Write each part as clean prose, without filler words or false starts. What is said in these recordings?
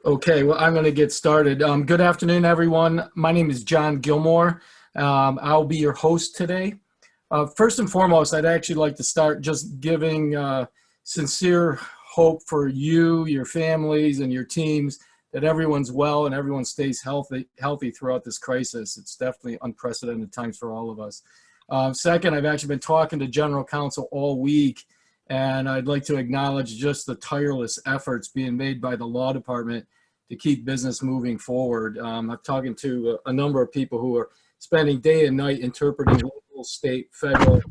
Okay, well, I'm going to get started. Good afternoon, everyone. My name is John Gilmore. I'll be your host today. First and foremost, I'd actually like to start just giving sincere hope for you, your families, and your teams that everyone's well and everyone stays healthy throughout this crisis. It's definitely unprecedented times for all of us. Second, I've actually been talking to General Counsel all week, and I'd like to acknowledge just the tireless efforts being made by the law department to keep business moving forward. I'm talking to a number of people who are spending day and night interpreting local, state, federal,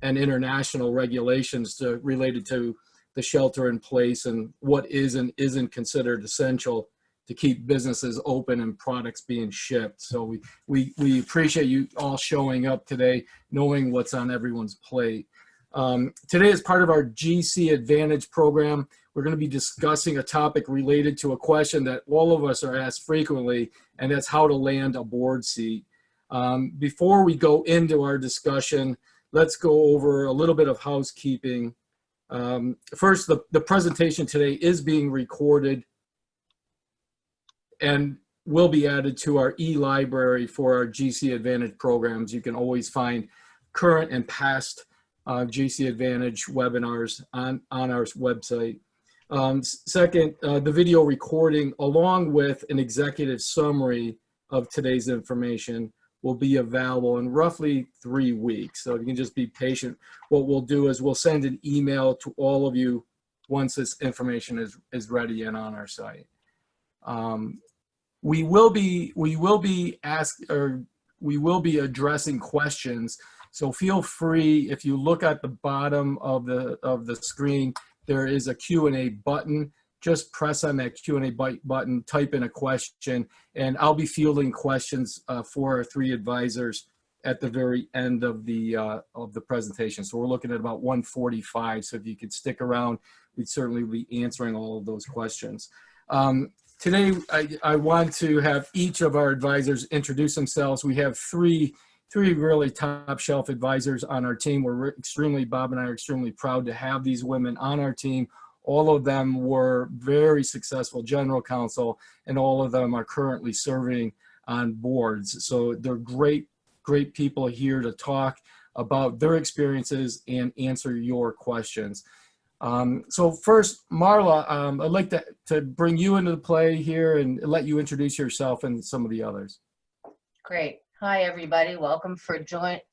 and international regulations related to the shelter in place and what is and isn't considered essential to keep businesses open and products being shipped. So we appreciate you all showing up today, knowing what's on everyone's plate. Today, as part of our GC Advantage program, we're going to be discussing a topic related to a question that all of us are asked frequently, and that's how to land a board seat. Before we go into our discussion, let's go over a little bit of housekeeping. First, the presentation today is being recorded and will be added to our e-library for our GC Advantage programs. You can always find current and past GC Advantage webinars on our website. Second, the video recording along with an executive summary of today's information will be available in roughly 3 weeks. So you can just be patient. What we'll do is we'll send an email to all of you once this information is ready and on our site. We will be addressing questions. So feel free, if you look at the bottom of the screen, there is a Q&A button. Just press on that Q&A button, type in a question, and I'll be fielding questions for our 3 advisors at the very end of the presentation. So we're looking at about 1:45. So if you could stick around, we'd certainly be answering all of those questions. Today, I want to have each of our advisors introduce themselves. We have three really top shelf advisors on our team. Bob and I are extremely proud to have these women on our team. All of them were very successful general counsel, and all of them are currently serving on boards. So they're great people here to talk about their experiences and answer your questions. So first, Marla, I'd like to bring you into the play here and let you introduce yourself and some of the others. Great. Hi, everybody.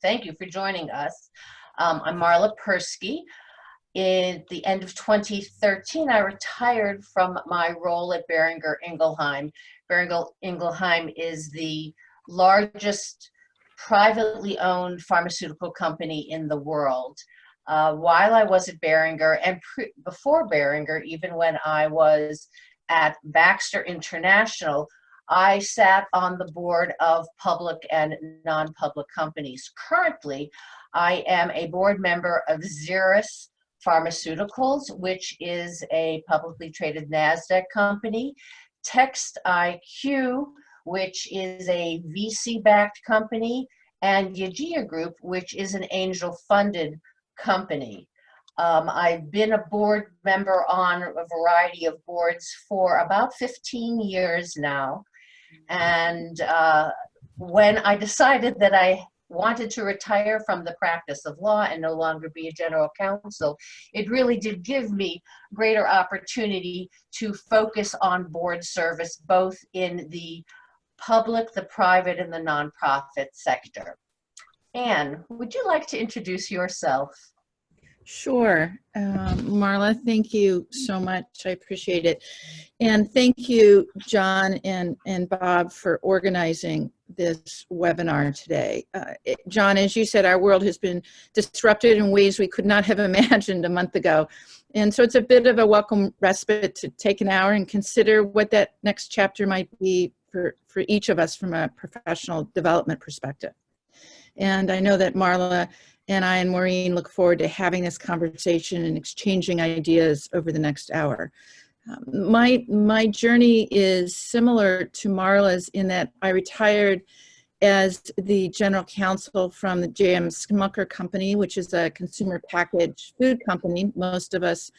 Thank you for joining us. I'm Marla Persky. In the end of 2013, I retired from my role at Boehringer Ingelheim. Boehringer Ingelheim is the largest privately owned pharmaceutical company in the world. While I was at Boehringer and before Boehringer, even when I was at Baxter International, I sat on the board of public and non-public companies. Currently, I am a board member of Xeris Pharmaceuticals, which is a publicly traded NASDAQ company, Text IQ, which is a VC-backed company, and Yajia Group, which is an angel-funded company. I've been a board member on a variety of boards for about 15 years now. And when I decided that I wanted to retire from the practice of law and no longer be a general counsel, it really did give me greater opportunity to focus on board service, both in the public, the private, and the nonprofit sector. Anne, would you like to introduce yourself? Sure. Marla, thank you so much. I appreciate it. And thank you, John and Bob, for organizing this webinar today. John, as you said, our world has been disrupted in ways we could not have imagined a month ago. And so it's a bit of a welcome respite to take an hour and consider what that next chapter might be for each of us from a professional development perspective. And I know that Marla and I and Maureen look forward to having this conversation and exchanging ideas over the next hour. My journey is similar to Marla's in that I retired as the general counsel from the J.M. Smucker Company, which is a consumer packaged food company. Most of us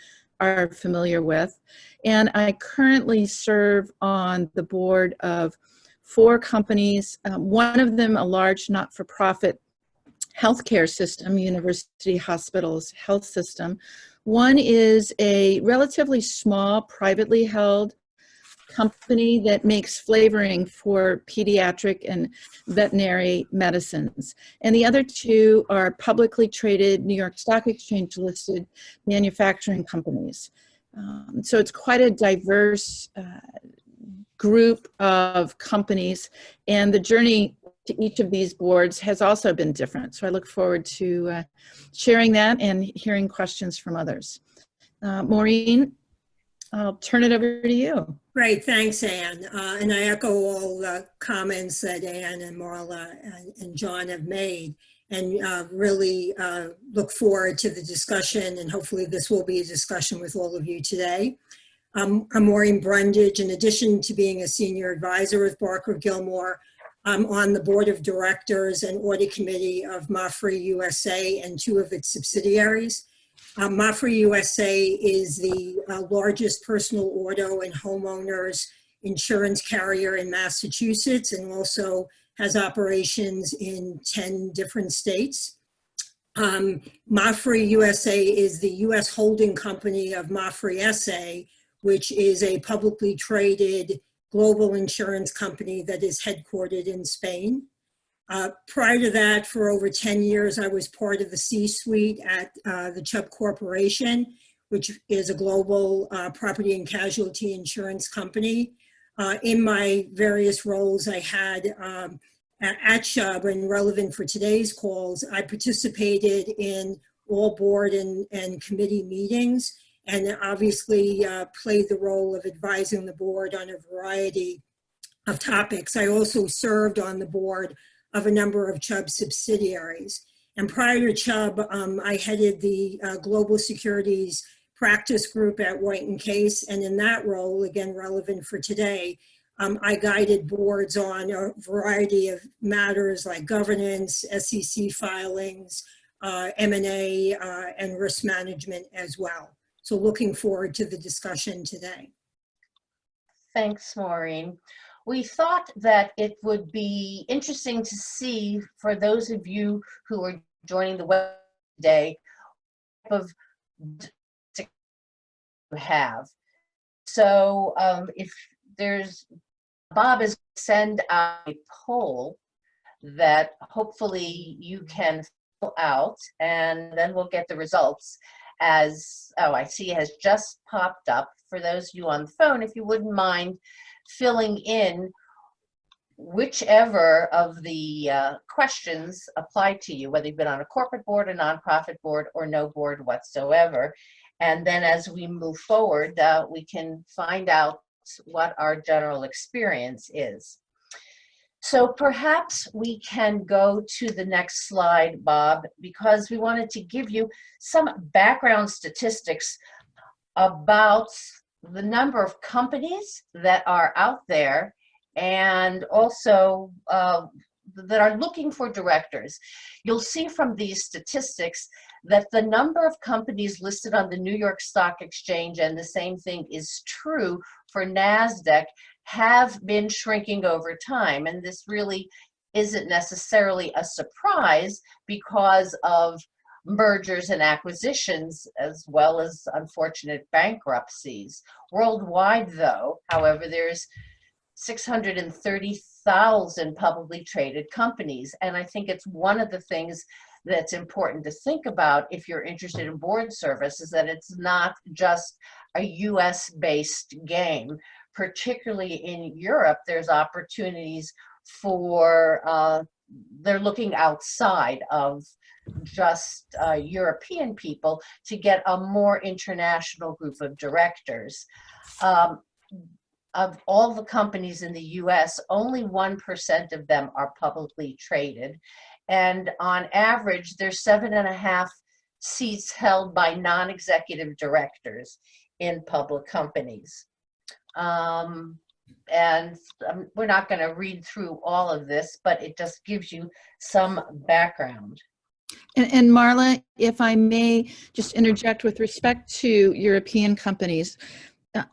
are familiar with. And I currently serve on the board of 4 companies, one of them a large not-for-profit healthcare system, University Hospitals Health System. One is a relatively small, privately held company that makes flavoring for pediatric and veterinary medicines. And the other 2 are publicly traded, New York Stock Exchange listed manufacturing companies. So it's quite a diverse group of companies, and the journey to each of these boards has also been different. So I look forward to sharing that and hearing questions from others. Maureen, I'll turn it over to you. Great, thanks, Anne. And I echo all the comments that Anne and Marla and John have made, and really look forward to the discussion, and hopefully this will be a discussion with all of you today. I'm Maureen Brundage. In addition to being a senior advisor with Barker Gilmore, I'm on the board of directors and audit committee of Mafre USA and 2 of its subsidiaries. Mafre USA is the largest personal auto and homeowners insurance carrier in Massachusetts, and also has operations in 10 different states. Mafre USA is the U.S. holding company of Mafre SA, which is a publicly traded global insurance company that is headquartered in Spain. Prior to that, for over 10 years, I was part of the C-suite at the Chubb Corporation, which is a global property and casualty insurance company. In my various roles I had at Chubb, and relevant for today's calls, I participated in all board and committee meetings, and obviously played the role of advising the board on a variety of topics. I also served on the board of a number of Chubb subsidiaries. And prior to Chubb, I headed the Global Securities Practice Group at White & Case, and in that role, again relevant for today, I guided boards on a variety of matters like governance, SEC filings, M&A, and risk management as well. So looking forward to the discussion today. Thanks, Maureen. We thought that it would be interesting to see, for those of you who are joining the web today, what type of you have. So if there's, Bob is send out a poll that hopefully you can fill out, and then we'll get the results. As, oh, I see, has just popped up. For those of you on the phone, if you wouldn't mind filling in whichever of the questions apply to you, whether you've been on a corporate board, a nonprofit board, or no board whatsoever. And then as we move forward, we can find out what our general experience is. So perhaps we can go to the next slide, Bob, because we wanted to give you some background statistics about the number of companies that are out there, and also that are looking for directors. You'll see from these statistics that the number of companies listed on the New York Stock Exchange, and the same thing is true for NASDAQ, have been shrinking over time. And this really isn't necessarily a surprise because of mergers and acquisitions, as well as unfortunate bankruptcies. Worldwide, though, however, there's 630,000 publicly traded companies. And I think it's one of the things that's important to think about if you're interested in board service, is that it's not just a US-based game. Particularly in Europe, there's opportunities for, they're looking outside of just European people to get a more international group of directors. Of all the companies in the US, only 1% of them are publicly traded. And on average, there's 7.5 seats held by non-executive directors in public companies. And we're not going to read through all of this, but it just gives you some background. And Marla, if I may just interject with respect to European companies, uh,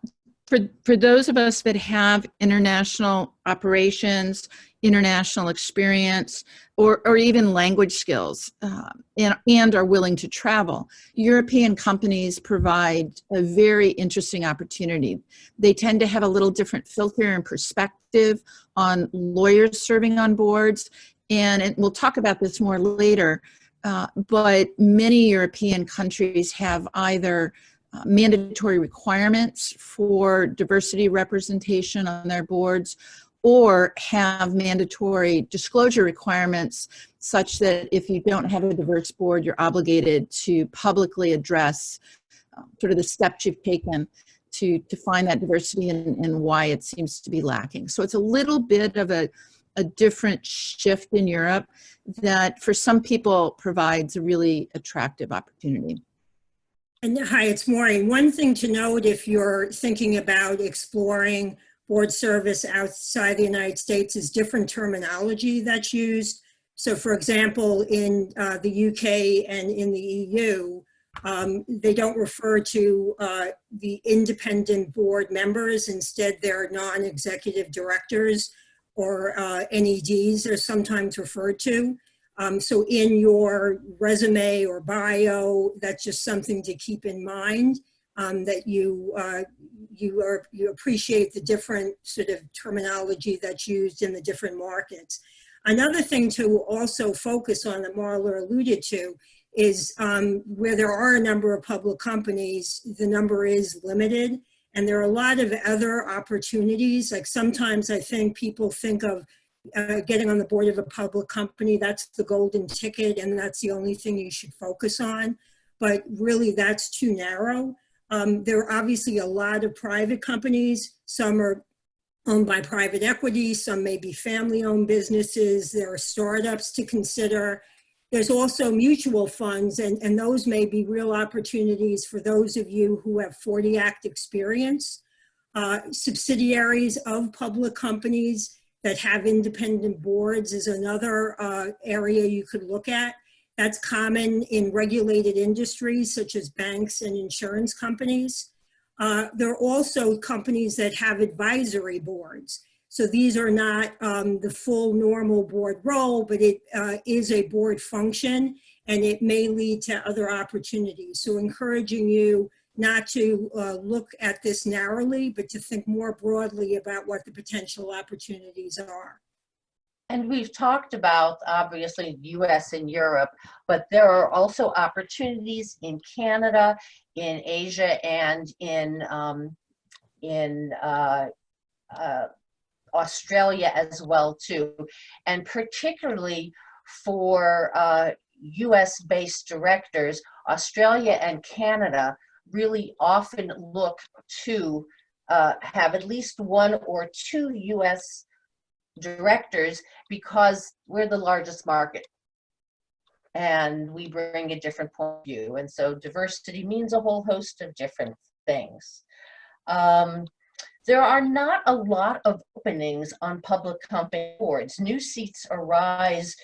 for those of us that have international operations, international experience, or even language skills, and are willing to travel, European companies provide a very interesting opportunity. They tend to have a little different filter and perspective on lawyers serving on boards, and we'll talk about this more later, but many European countries have either mandatory requirements for diversity representation on their boards, or have mandatory disclosure requirements such that if you don't have a diverse board, you're obligated to publicly address sort of the steps you've taken to find that diversity and why it seems to be lacking. So it's a little bit of a different shift in Europe that for some people provides a really attractive opportunity. And hi, it's Maureen. One thing to note if you're thinking about exploring board service outside the United States is different terminology that's used. So for example, in the UK and in the EU, they don't refer to the independent board members. Instead, they're non-executive directors, or NEDs are sometimes referred to. So in your resume or bio, that's just something to keep in mind, that you appreciate the different sort of terminology that's used in the different markets. Another thing to also focus on that Marla alluded to is where there are a number of public companies, the number is limited, and there are a lot of other opportunities. Like sometimes I think people think of getting on the board of a public company, that's the golden ticket and that's the only thing you should focus on. But really that's too narrow. There are obviously a lot of private companies. Some are owned by private equity, some may be family-owned businesses. There are startups to consider. There's also mutual funds, and those may be real opportunities for those of you who have 40 Act experience. Subsidiaries of public companies that have independent boards is another area you could look at. That's common in regulated industries such as banks and insurance companies. There are also companies that have advisory boards. So these are not the full normal board role, but it is a board function and it may lead to other opportunities. So encouraging you not to look at this narrowly, but to think more broadly about what the potential opportunities are. And we've talked about, obviously, the US and Europe, but there are also opportunities in Canada, in Asia, and in Australia as well, too. And particularly for US-based directors, Australia and Canada really often look to have at least one or two US directors because we're the largest market and we bring a different point of view. And so diversity means a whole host of different things. There are not a lot of openings on public company boards. New seats arise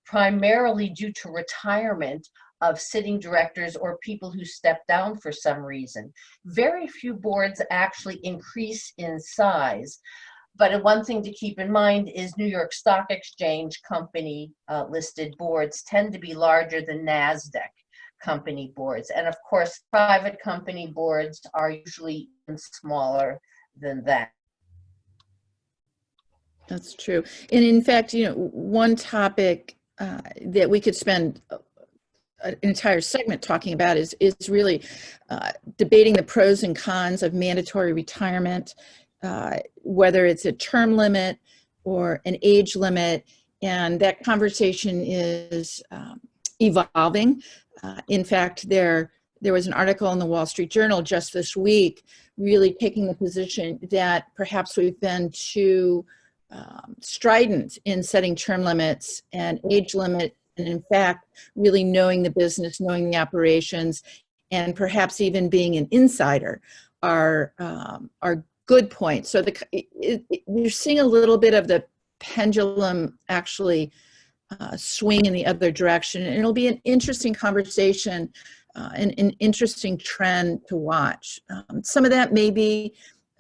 primarily due to retirement of sitting directors or people who step down for some reason. Very few boards actually increase in size. But one thing to keep in mind is New York Stock Exchange company listed boards tend to be larger than NASDAQ company boards. And of course, private company boards are usually smaller than that. That's true. And in fact, you know, one topic that we could spend an entire segment talking about is really debating the pros and cons of mandatory retirement, whether it's a term limit or an age limit. And that conversation is evolving. In fact, there was an article in the Wall Street Journal just this week really taking the position that perhaps we've been too strident in setting term limits and age limit, and in fact, really knowing the business, knowing the operations, and perhaps even being an insider are good points. So you're seeing a little bit of the pendulum actually swing in the other direction. And it'll be an interesting conversation, an interesting trend to watch. Some of that may be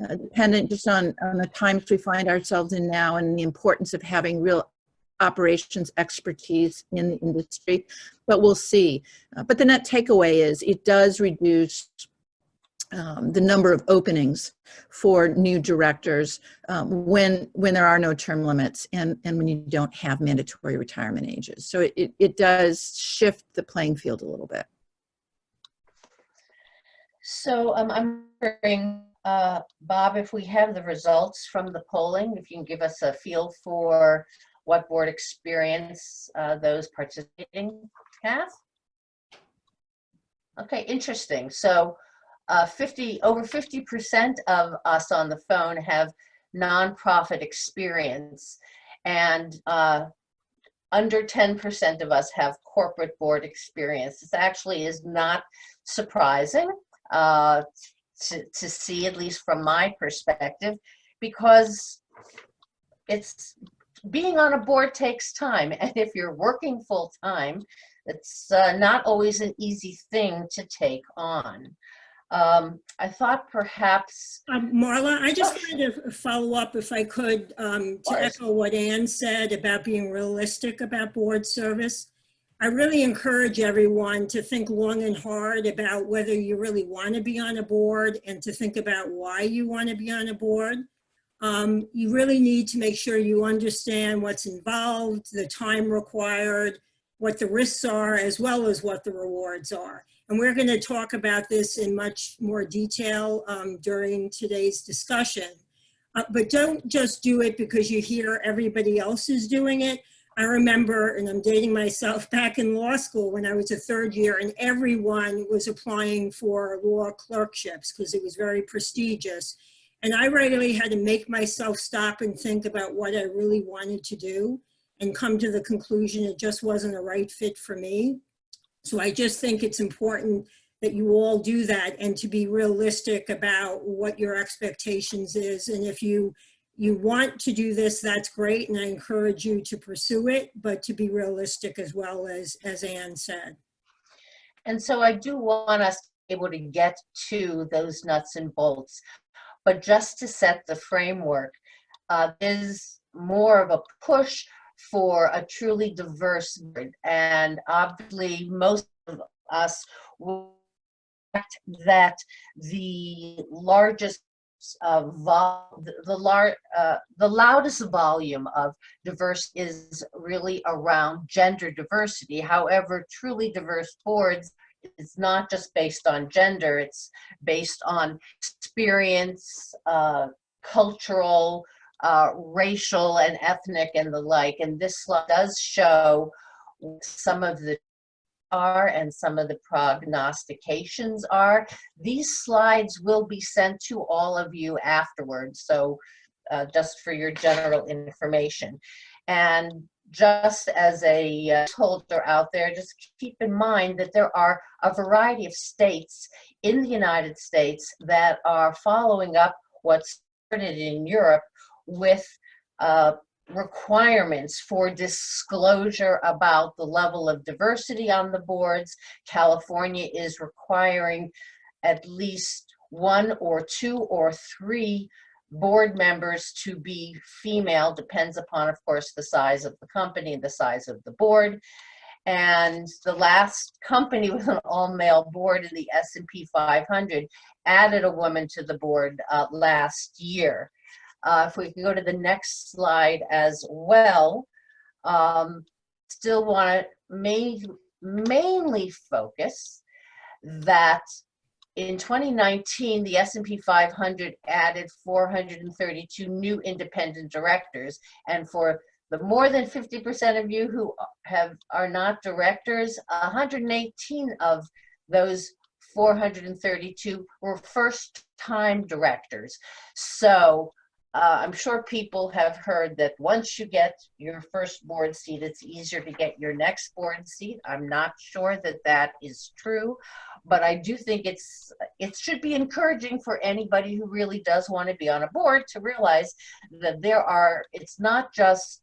dependent just on the times we find ourselves in now and the importance of having real operations expertise in the industry, but we'll see. But the net takeaway is it does reduce the number of openings for new directors when there are no term limits and when you don't have mandatory retirement ages. So it does shift the playing field a little bit. So I'm wondering, Bob, if we have the results from the polling, if you can give us a feel for what board experience those participating have. Okay, interesting. So over 50% of us on the phone have nonprofit experience, and under 10% of us have corporate board experience. This actually is not surprising to see, at least from my perspective, because being on a board takes time, and if you're working full time, it's not always an easy thing to take on. I thought perhaps... Marla, I just wanted to follow up, if I could, to echo what Ann said about being realistic about board service. I really encourage everyone to think long and hard about whether you really want to be on a board and to think about why you want to be on a board. You really need to make sure you understand what's involved, the time required, what the risks are, as well as what the rewards are. And we're going to talk about this in much more detail during today's discussion. But don't just do it because you hear everybody else is doing it. I remember, and I'm dating myself, back in law school when I was a third year, and everyone was applying for law clerkships because it was very prestigious. And I regularly had to make myself stop and think about what I really wanted to do and come to the conclusion it just wasn't a right fit for me. So I just think it's important that you all do that and to be realistic about what your expectations is. And if you want to do this, that's great, and I encourage you to pursue it, but to be realistic as well, as Ann said. And so I do want us to be able to get to those nuts and bolts, but just to set the framework, is more of a push for a truly diverse board. And obviously most of us will expect that the largest the loudest volume of diversity is really around gender diversity. However, truly diverse boards is not just based on gender, it's based on experience, cultural, racial and ethnic and the like. And this slide does show some of the and some of the prognostications are. These slides will be sent to all of you afterwards, so just for your general information. And just as a holder out there, just keep in mind that there are a variety of states in the United States that are following up what's started in Europe with requirements for disclosure about the level of diversity on the boards. California is requiring at least 1 or 2 or 3 board members to be female, depends upon, of course, the size of the company and the size of the board. And the last company with an all-male board in the S&P 500 added a woman to the board last year. If we can go to the next slide as well, still want to mainly focus that in 2019, the S&P 500 added 432 new independent directors. And for the more than 50% of you who are not directors, 118 of those 432 were first-time directors. So I'm sure people have heard that once you get your first board seat, it's easier to get your next board seat. I'm not sure that that is true, but I do think it should be encouraging for anybody who really does want to be on a board to realize that it's not just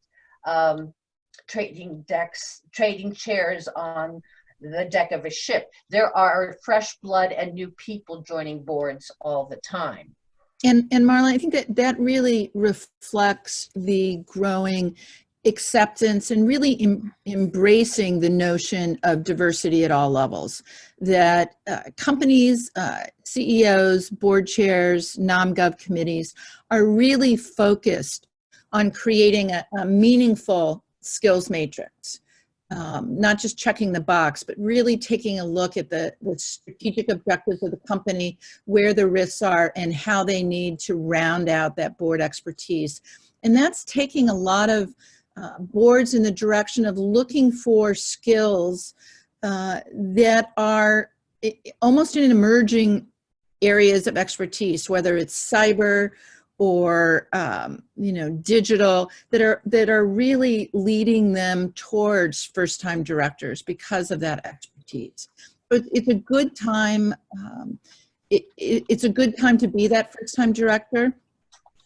trading chairs on the deck of a ship. There are fresh blood and new people joining boards all the time. And Marla, I think that really reflects the growing acceptance and really embracing the notion of diversity at all levels. That companies, CEOs, board chairs, nom-gov committees are really focused on creating a meaningful skills matrix. Not just checking the box, but really taking a look at the strategic objectives of the company, where the risks are, and how they need to round out that board expertise. And that's taking a lot of boards in the direction of looking for skills that are almost in emerging areas of expertise, whether it's cyber or digital, that are really leading them towards first-time directors because of that expertise. But it's a good time. It's a good time to be that first-time director.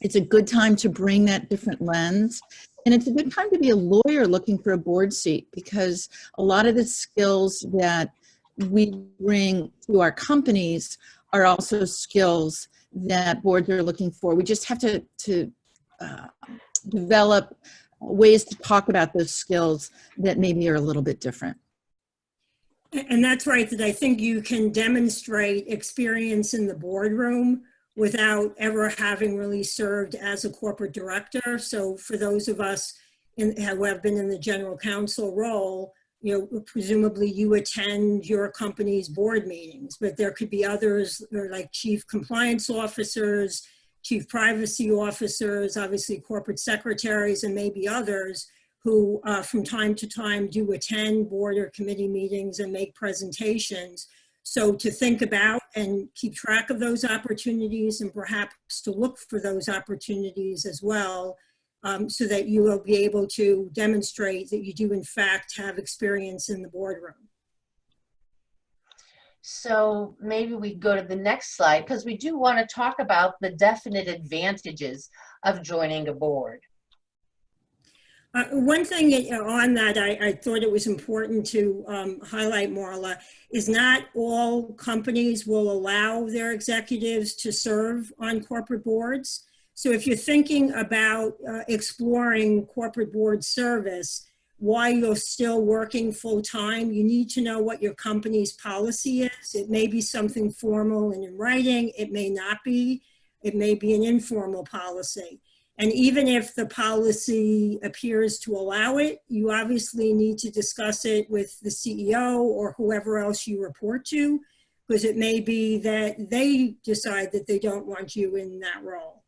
It's a good time to bring that different lens. And it's a good time to be a lawyer looking for a board seat, because a lot of the skills that we bring to our companies are also skills that boards are looking for. We just have to develop ways to talk about those skills that maybe are a little bit different. And that's right, that I think you can demonstrate experience in the boardroom without ever having really served as a corporate director. So for those of us who have been in the general counsel role, presumably you attend your company's board meetings, but there could be others like chief compliance officers, chief privacy officers, obviously corporate secretaries, and maybe others who from time to time do attend board or committee meetings and make presentations. So to think about and keep track of those opportunities, and perhaps to look for those opportunities as well, so that you will be able to demonstrate that you do in fact have experience in the boardroom. So maybe we go to the next slide, because we do want to talk about the definite advantages of joining a board. One thing on that I thought it was important to highlight, Marla, is not all companies will allow their executives to serve on corporate boards. So if you're thinking about exploring corporate board service while you're still working full-time, you need to know what your company's policy is. It may be something formal and in writing. It may not be. It may be an informal policy. And even if the policy appears to allow it, you obviously need to discuss it with the CEO or whoever else you report to, because it may be that they decide that they don't want you in that role.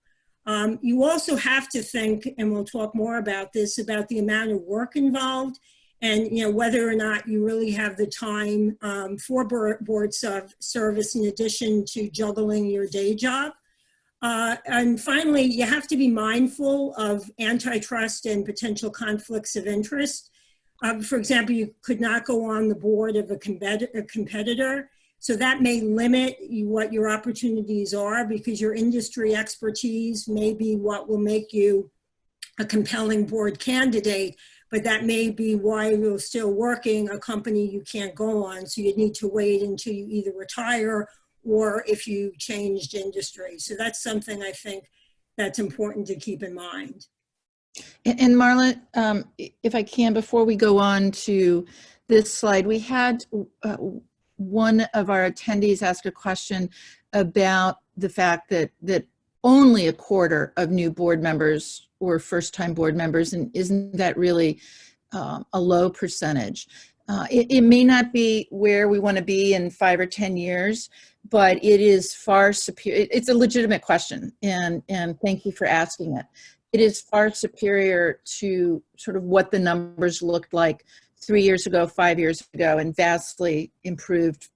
You also have to think, and we'll talk more about this, about the amount of work involved, and whether or not you really have the time for board service in addition to juggling your day job. And finally, you have to be mindful of antitrust and potential conflicts of interest. For example, you could not go on the board of a competitor. So that may limit what your opportunities are, because your industry expertise may be what will make you a compelling board candidate, but that may be why you're still working a company you can't go on. So you need to wait until you either retire or if you changed industry. So that's something I think that's important to keep in mind. And Marla, if I can, before we go on to this slide, we had one of our attendees ask a question about the fact that only a quarter of new board members were first-time board members, and isn't that really a low percentage? It may not be where we want to be in 5 or 10 years, but it is far superior. It's a legitimate question, and thank you for asking it. It is far superior to sort of what the numbers looked like 3 years ago, 5 years ago, and vastly improved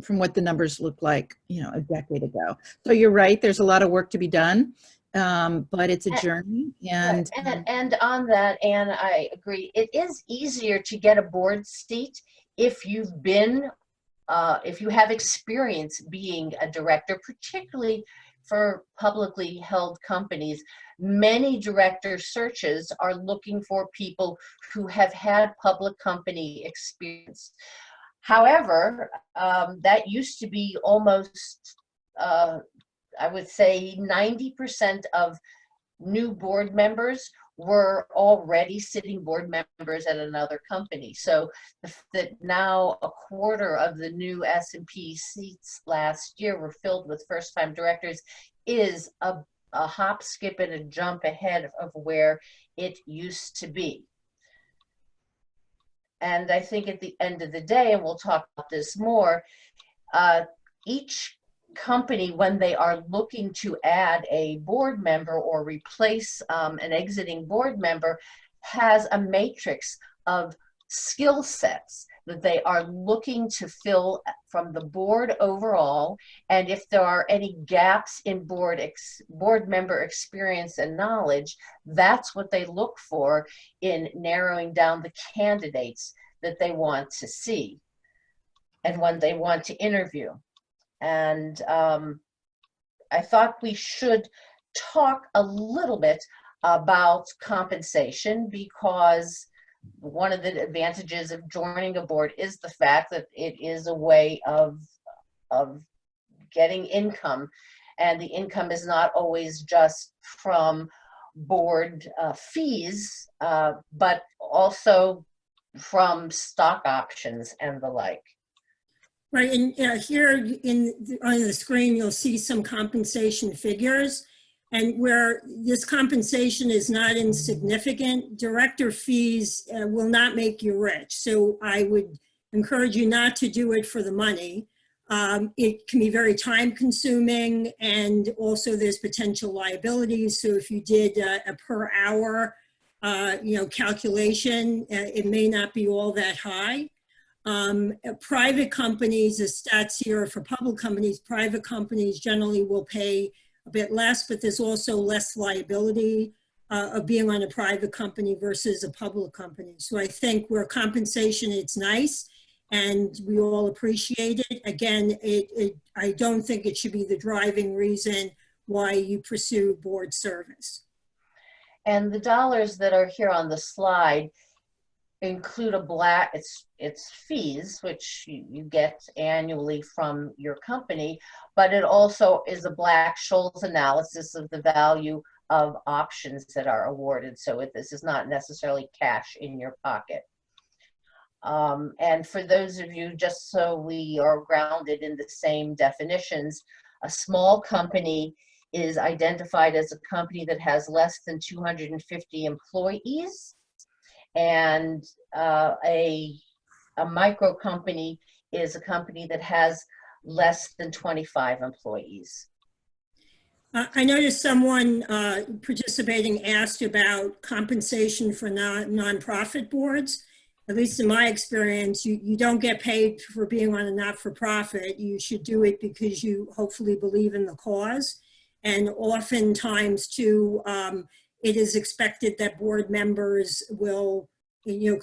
from what the numbers looked like, a decade ago. So you're right, there's a lot of work to be done, but it's a journey. And on that, Anne, I agree. It is easier to get a board seat if you've been, if you have experience being a director, particularly for publicly held companies, many director searches are looking for people who have had public company experience. However, that used to be almost, I would say 90% of new board members were already sitting board members at another company. So that now a quarter of the new S&P seats last year were filled with first-time directors is a hop, skip, and a jump ahead of where it used to be. And I think at the end of the day, and we'll talk about this more, each company, when they are looking to add a board member or replace an exiting board member, has a matrix of skill sets that they are looking to fill from the board overall. And if there are any gaps in board member experience and knowledge, that's what they look for in narrowing down the candidates that they want to see and when they want to interview. And I thought we should talk a little bit about compensation, because one of the advantages of joining a board is the fact that it is a way of getting income, and the income is not always just from board fees, but also from stock options and the like. Right, and here on the screen, you'll see some compensation figures. And where this compensation is not insignificant, director fees will not make you rich. So I would encourage you not to do it for the money. It can be very time consuming, and also there's potential liabilities. So if you did a per hour calculation, it may not be all that high. Private companies, the stats here are for public companies. Private companies generally will pay a bit less, but there's also less liability of being on a private company versus a public company. So I think where compensation, it's nice and we all appreciate it. Again, I don't think it should be the driving reason why you pursue board service. And the dollars that are here on the slide include it's fees, which you get annually from your company, but it also is a Black-Scholes analysis of the value of options that are awarded. So this is not necessarily cash in your pocket. And for those of you, just so we are grounded in the same definitions, a small company is identified as a company that has less than 250 employees. And a micro company is a company that has less than 25 employees. I noticed someone participating asked about compensation for nonprofit boards. At least in my experience, you don't get paid for being on a not-for-profit. You should do it because you hopefully believe in the cause. And oftentimes too, it is expected that board members will,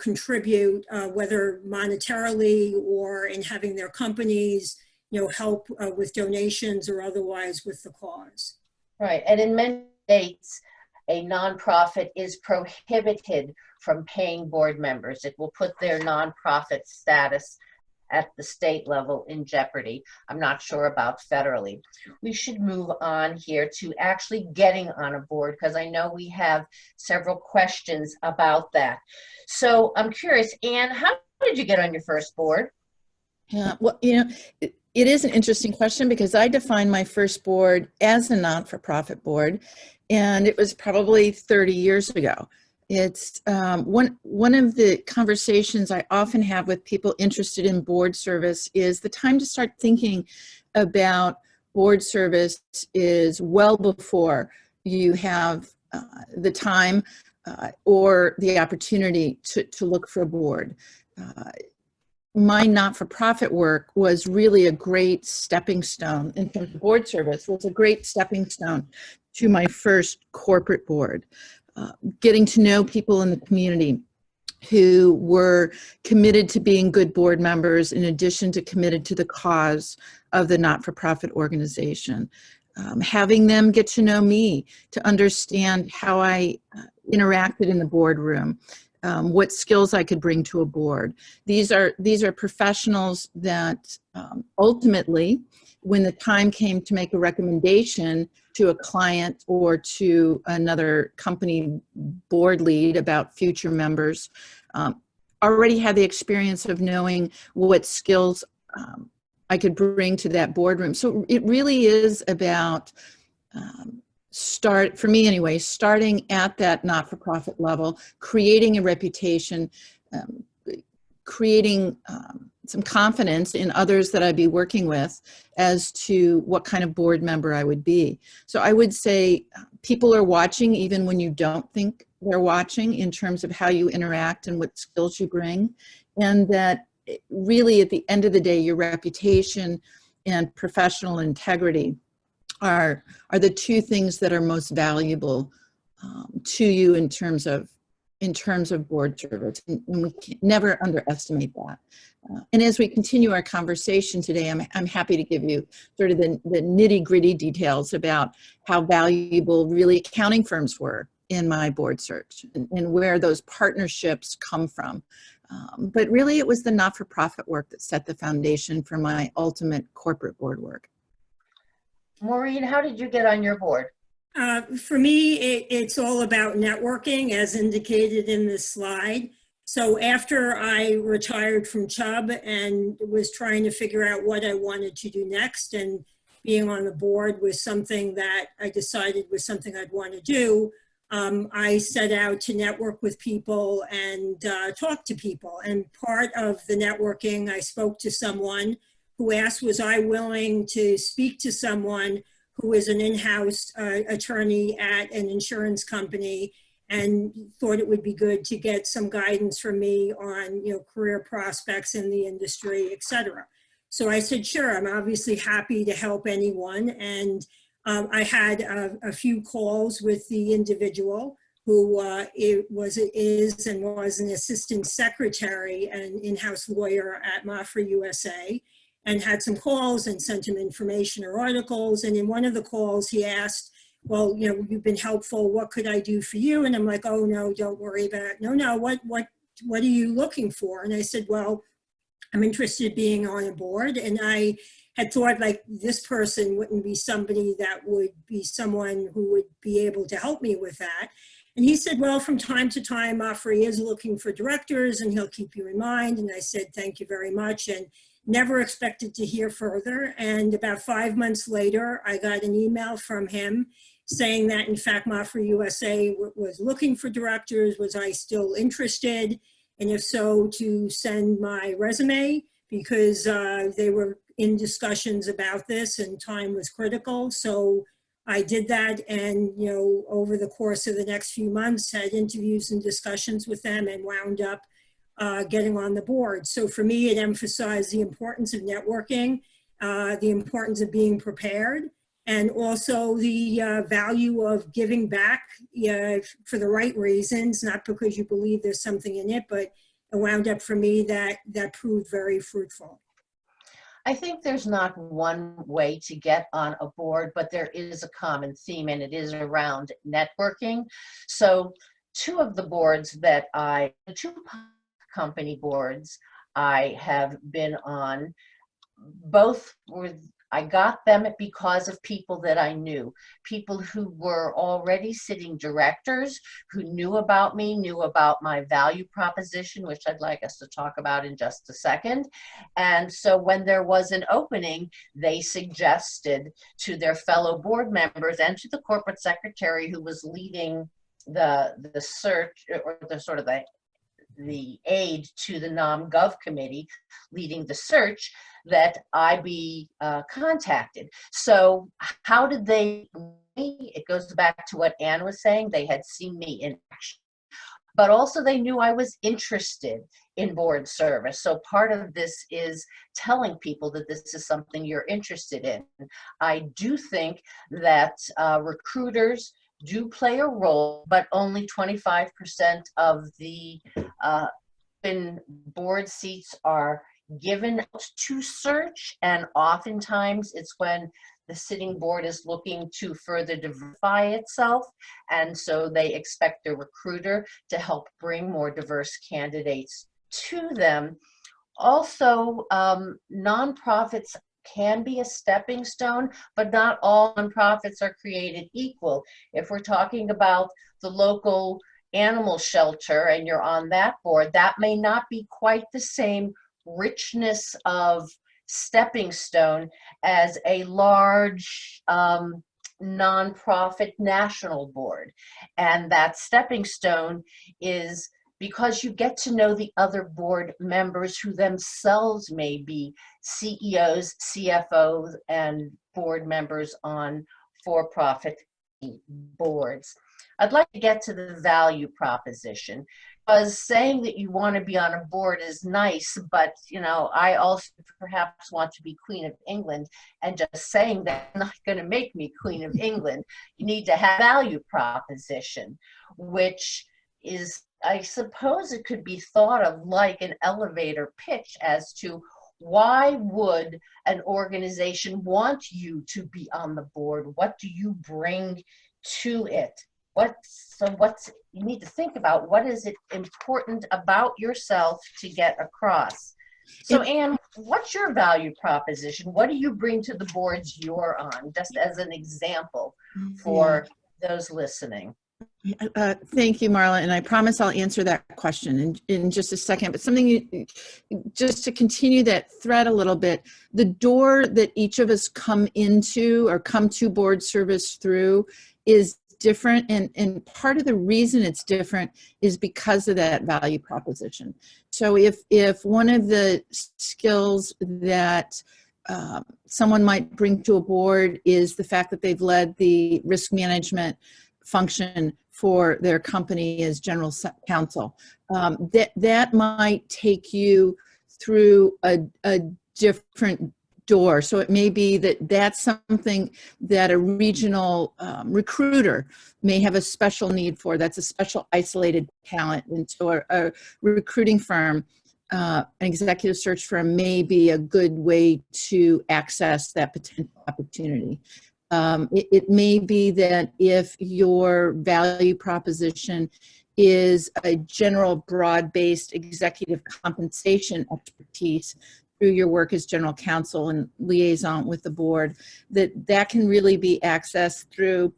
contribute, whether monetarily or in having their companies, help with donations or otherwise with the cause. Right, and in many states, a nonprofit is prohibited from paying board members. It will put their nonprofit status at the state level in jeopardy. I'm not sure about federally. We should move on here to actually getting on a board, because I know we have several questions about that. So I'm curious, Anne, how did you get on your first board? Yeah, well, it is an interesting question, because I defined my first board as a not-for-profit board, and it was probably 30 years ago. It's one of the conversations I often have with people interested in board service is the time to start thinking about board service is well before you have the time or the opportunity to look for a board. My not-for-profit work was really a great stepping stone, in terms of board service, was a great stepping stone to my first corporate board. Getting to know people in the community who were committed to being good board members, in addition to committed to the cause of the not-for-profit organization. having them get to know me, to understand how I interacted in the boardroom, what skills I could bring to a board. These are professionals that ultimately, when the time came to make a recommendation to a client or to another company board lead about future members, already had the experience of knowing what skills I could bring to that boardroom. So it really is about for me anyway, starting at that not-for-profit level, creating a reputation, creating some confidence in others that I'd be working with as to what kind of board member I would be. So I would say people are watching even when you don't think they're watching, in terms of how you interact and what skills you bring. And that really at the end of the day, your reputation and professional integrity are the two things that are most valuable to you in terms of board service, and we can never underestimate that. And as we continue our conversation today, I'm happy to give you sort of the nitty-gritty details about how valuable really accounting firms were in my board search, and where those partnerships come from. But really, it was the not-for-profit work that set the foundation for my ultimate corporate board work. Maureen, how did you get on your board? For me, it's all about networking, as indicated in this slide. So after I retired from Chubb and was trying to figure out what I wanted to do next, and being on the board was something that I decided was something I'd want to do, I set out to network with people and talk to people. And part of the networking, I spoke to someone who asked, was I willing to speak to someone who is an in-house attorney at an insurance company, and thought it would be good to get some guidance from me on, career prospects in the industry, et cetera. So I said, sure, I'm obviously happy to help anyone. And I had a few calls with the individual who is and was an assistant secretary and in-house lawyer at Mafra USA, and had some calls and sent him information or articles. And in one of the calls, he asked, well, you've been helpful. What could I do for you? And I'm like, oh, no, don't worry about it. No, what are you looking for? And I said, well, I'm interested in being on a board. And I had thought, like, this person wouldn't be somebody that would be someone who would be able to help me with that. And he said, well, from time to time, Mafra is looking for directors and he'll keep you in mind. And I said, thank you very much. And never expected to hear further. And about 5 months later, I got an email from him saying that, in fact, Mafra USA was looking for directors. Was I still interested? And if so, to send my resume, because they were in discussions about this and time was critical. So I did that, and over the course of the next few months, had interviews and discussions with them, and wound up getting on the board. So for me, it emphasized the importance of networking, the importance of being prepared, and also the value of giving back for the right reasons, not because you believe there's something in it, but it wound up for me that proved very fruitful. I think there's not one way to get on a board, but there is a common theme, and it is around networking. So two company boards I have been on, both were, I got them because of people that I knew, people who were already sitting directors, who knew about me, knew about my value proposition, which I'd like us to talk about in just a second. And so when there was an opening, they suggested to their fellow board members and to the corporate secretary who was leading the search, or the sort of the aide to the NomGov committee leading the search, that I be contacted. So how did they? It goes back to what Anne was saying. They had seen me in action, but also they knew I was interested in board service. So part of this is telling people that this is something you're interested in. I do think that recruiters do play a role, but only 25% of the board seats are given to search, and oftentimes it's when the sitting board is looking to further diversify itself, and so they expect the recruiter to help bring more diverse candidates to them. Also, nonprofits can be a stepping stone, but not all nonprofits are created equal. If we're talking about the local animal shelter and you're on that board, that may not be quite the same richness of stepping stone as a large nonprofit national board. And that stepping stone is because you get to know the other board members who themselves may be CEOs, CFOs, and board members on for-profit boards. I'd like to get to the value proposition, because saying that you want to be on a board is nice, but you know, I also perhaps want to be Queen of England, and just saying that's not going to make me Queen of England. You need to have value proposition, which is, I suppose it could be thought of like an elevator pitch as to why would an organization want you to be on the board? What do you bring to it? You need to think about what is it important about yourself to get across. So Anne, what's your value proposition? What do you bring to the boards you're on, just as an example for those listening? Thank you, Marla, and I promise I'll answer that question in just a second, but just to continue that thread a little bit, the door that each of us come to board service through is different, and part of the reason it's different is because of that value proposition. So if one of the skills that someone might bring to a board is the fact that they've led the risk management function for their company as general counsel, that might take you through a different door. So it may be that that's something that a regional recruiter may have a special need for. That's a special isolated talent. And so a recruiting firm, an executive search firm may be a good way to access that potential opportunity. It may be that if your value proposition is a general broad-based executive compensation expertise through your work as general counsel and liaison with the board, that can really be accessed through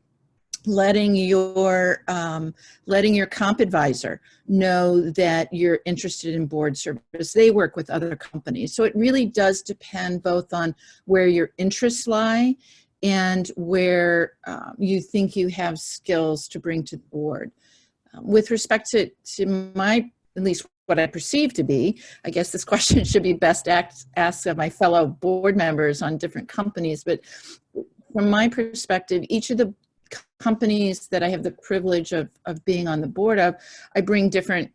letting your comp advisor know that you're interested in board service. They work with other companies. So it really does depend both on where your interests lie and where you think you have skills to bring to the board. With respect to my, at least what I perceive to be, I guess this question should be best asked of my fellow board members on different companies, but from my perspective, each of the companies that I have the privilege of being on the board of, I bring different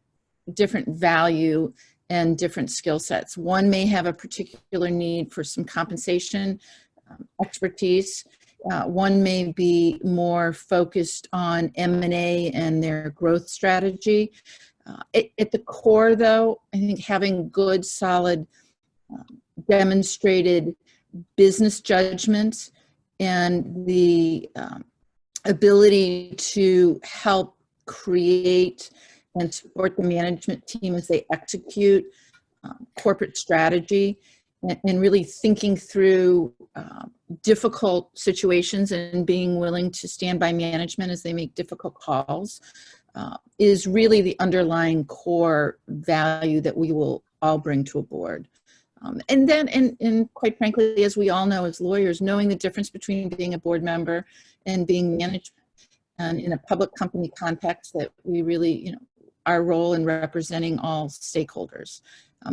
value and different skill sets. One may have a particular need for some compensation expertise. One may be more focused on M&A and their growth strategy. At the core, though, I think having good, solid, demonstrated business judgment and the ability to help create and support the management team as they execute corporate strategy, and really thinking through difficult situations and being willing to stand by management as they make difficult calls is really the underlying core value that we will all bring to a board. And then, and quite frankly, as we all know as lawyers, knowing the difference between being a board member and being management, and in a public company context, that we really, our role in representing all stakeholders.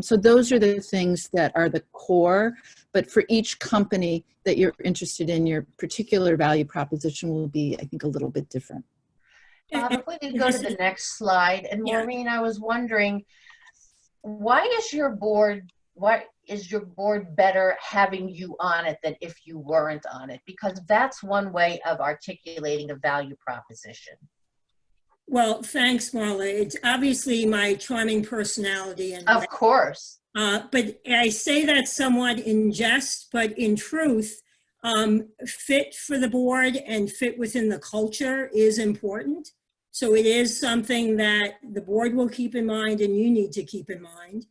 So those are the things that are the core, but for each company that you're interested in, your particular value proposition will be, I think, a little bit different. If we could go to the next slide. And Maureen, I was wondering, why is your board better having you on it than if you weren't on it? Because that's one way of articulating a value proposition. Well, thanks, Marla. It's obviously my charming personality. And of course. But I say that somewhat in jest, but in truth, Fit for the board and fit within the culture is important. So it is something that the board will keep in mind and you need to keep in mind.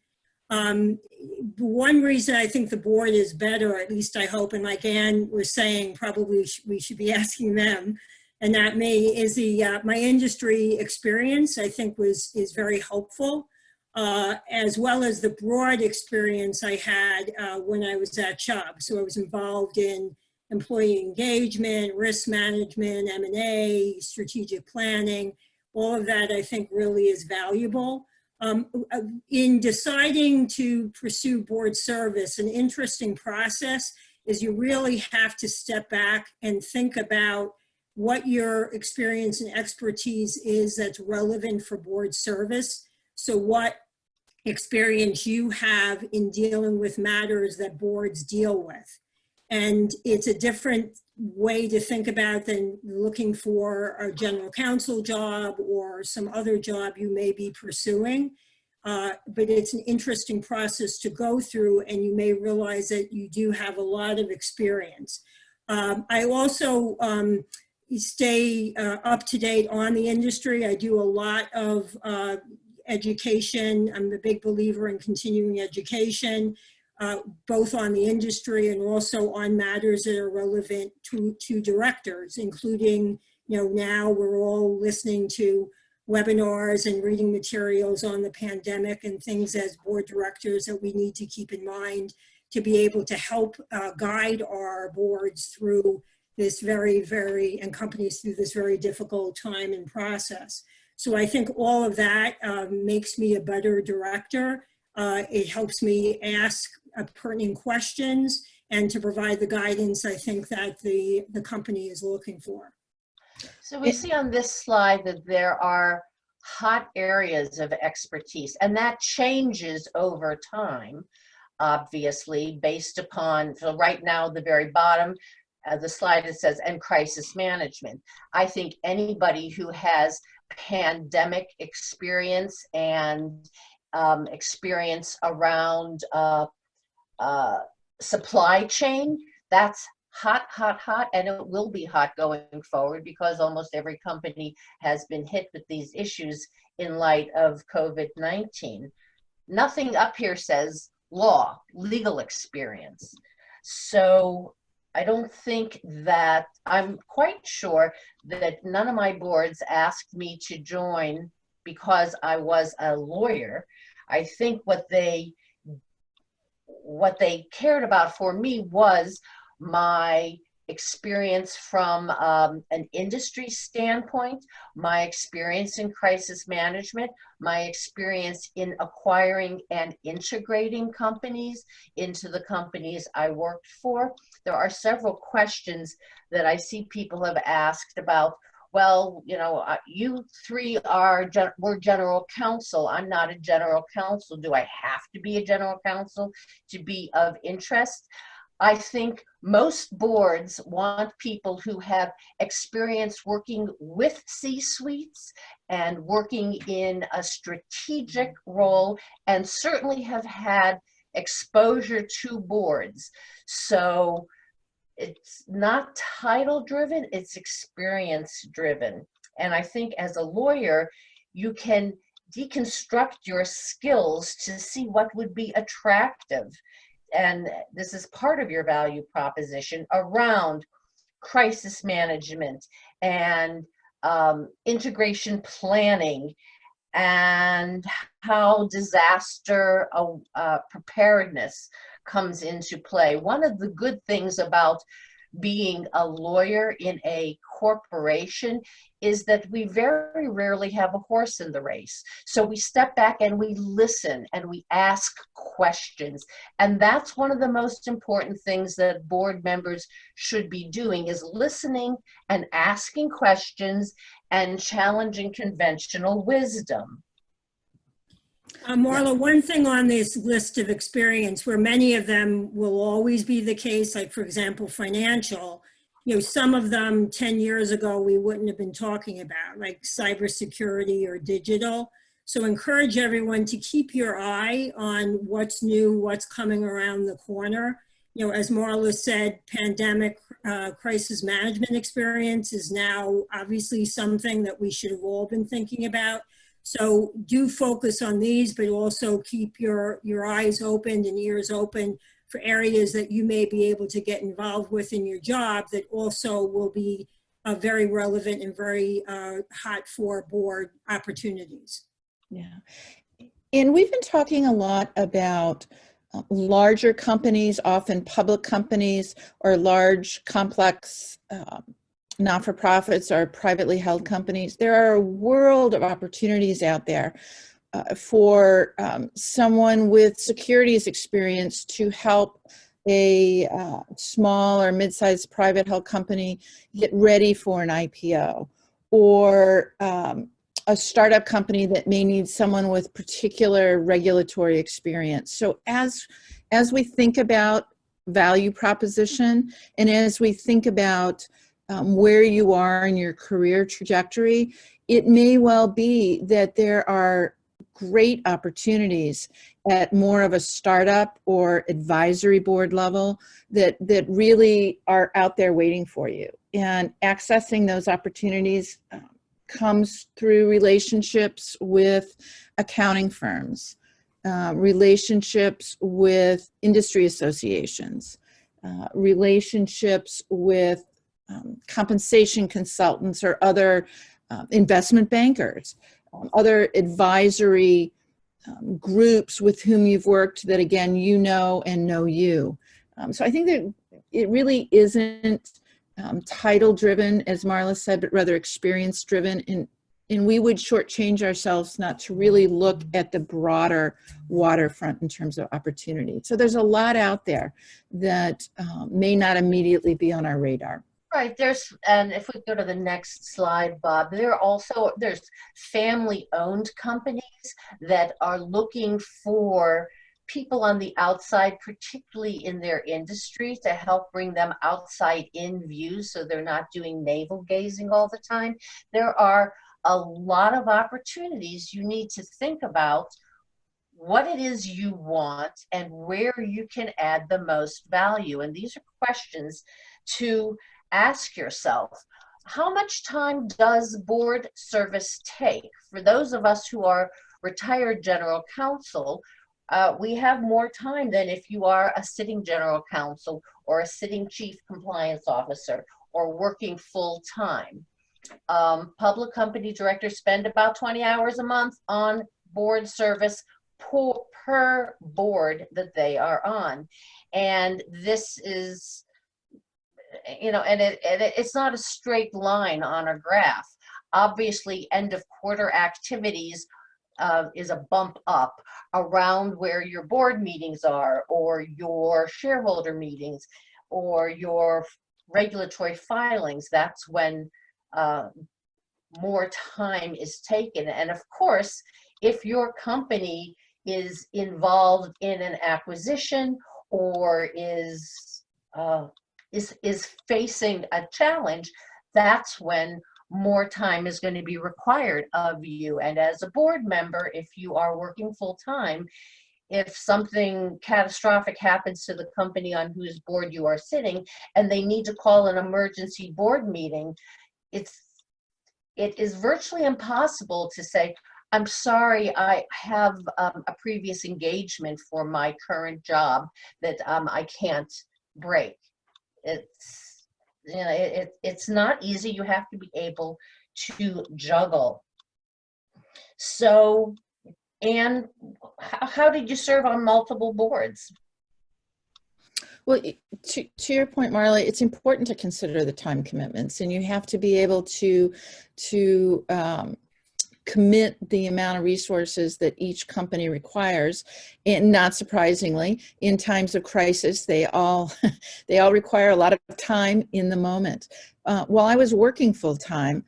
One reason I think the board is better, at least I hope, and like Ann was saying, probably we should be asking them and not me, is my industry experience, I think is very helpful, as well as the broad experience I had when I was at Chubb. So I was involved in employee engagement, risk management, M&A, strategic planning. All of that I think really is valuable. In deciding to pursue board service, an interesting process is you really have to step back and think about what your experience and expertise is that's relevant for board service. So what experience you have in dealing with matters that boards deal with. And it's a different way to think about than looking for a general counsel job or some other job you may be pursuing. But it's an interesting process to go through, and you may realize that you do have a lot of experience. I also stay up to date on the industry. I do a lot of education. I'm a big believer in continuing education. Both on the industry and also on matters that are relevant to directors, including, now we're all listening to webinars and reading materials on the pandemic and things as board directors that we need to keep in mind to be able to help guide our boards through this and companies through this very difficult time and process. So I think all of that makes me a better director. It helps me ask pertinent questions and to provide the guidance I think that the company is looking for. So we see on this slide that there are hot areas of expertise, and that changes over time, obviously, based upon, so right now, the very bottom, the slide, it says, and crisis management. I think anybody who has pandemic experience and experience around supply chain, that's hot, hot, hot, and it will be hot going forward because almost every company has been hit with these issues in light of COVID-19. Nothing up here says legal experience. So I don't think that, I'm quite sure that none of my boards asked me to join because I was a lawyer. I think what they cared about for me was my experience from an industry standpoint, my experience in crisis management, my experience in acquiring and integrating companies into the companies I worked for. There are several questions that I see people have asked about, well, you three were general counsel. I'm not a general counsel. Do I have to be a general counsel to be of interest? I think most boards want people who have experience working with C-suites and working in a strategic role and certainly have had exposure to boards. So it's not title driven, it's experience driven. And I think as a lawyer, you can deconstruct your skills to see what would be attractive. And this is part of your value proposition around crisis management and integration planning and how disaster preparedness comes into play. One of the good things about being a lawyer in a corporation is that we very rarely have a horse in the race. So we step back and we listen and we ask questions. And that's one of the most important things that board members should be doing, is listening and asking questions and challenging conventional wisdom. Marla, one thing on this list of experience, where many of them will always be the case, like for example, financial, some of them 10 years ago we wouldn't have been talking about, like cybersecurity or digital. So encourage everyone to keep your eye on what's new, what's coming around the corner, as Marla said, pandemic crisis management experience is now obviously something that we should have all been thinking about. So do focus on these, but also keep your eyes open and ears open for areas that you may be able to get involved with in your job that also will be very relevant and very hot for board opportunities. Yeah. And we've been talking a lot about larger companies, often public companies, or large, complex not-for-profits or privately held companies. There are a world of opportunities out there for someone with securities experience to help a small or mid-sized private held company get ready for an IPO, or a startup company that may need someone with particular regulatory experience. So as we think about value proposition, and as we think about where you are in your career trajectory, it may well be that there are great opportunities at more of a startup or advisory board level that really are out there waiting for you. And accessing those opportunities comes through relationships with accounting firms, relationships with industry associations, relationships with compensation consultants or other investment bankers, other advisory groups with whom you've worked that, again, you know and know you. So I think that it really isn't title driven, as Marla said, but rather experience driven. And we would shortchange ourselves not to really look at the broader waterfront in terms of opportunity. So there's a lot out there that may not immediately be on our radar. Right, and if we go to the next slide, Bob, there's family-owned companies that are looking for people on the outside, particularly in their industry, to help bring them outside in views so they're not doing navel gazing all the time. There are a lot of opportunities. You need to think about what it is you want and where you can add the most value. And these are questions to ask yourself. How much time does board service take? For those of us who are retired general counsel, we have more time than if you are a sitting general counsel or a sitting chief compliance officer or working full time. Public company directors spend about 20 hours a month on board service per board that they are on. And this is, and it's not a straight line on a graph. Obviously, end of quarter activities is a bump up around where your board meetings are, or your shareholder meetings, or your regulatory filings. That's when more time is taken. And of course, if your company is involved in an acquisition or is facing a challenge, that's when more time is going to be required of you. And as a board member, if you are working full time, if something catastrophic happens to the company on whose board you are sitting and they need to call an emergency board meeting, it is virtually impossible to say, I'm sorry, I have a previous engagement for my current job that I can't break. It's not easy. You have to be able to juggle. So, Anne, how did you serve on multiple boards? Well, to your point, Marla, it's important to consider the time commitments, and you have to be able to commit the amount of resources that each company requires. And not surprisingly, in times of crisis, they all require a lot of time in the moment. While I was working full time,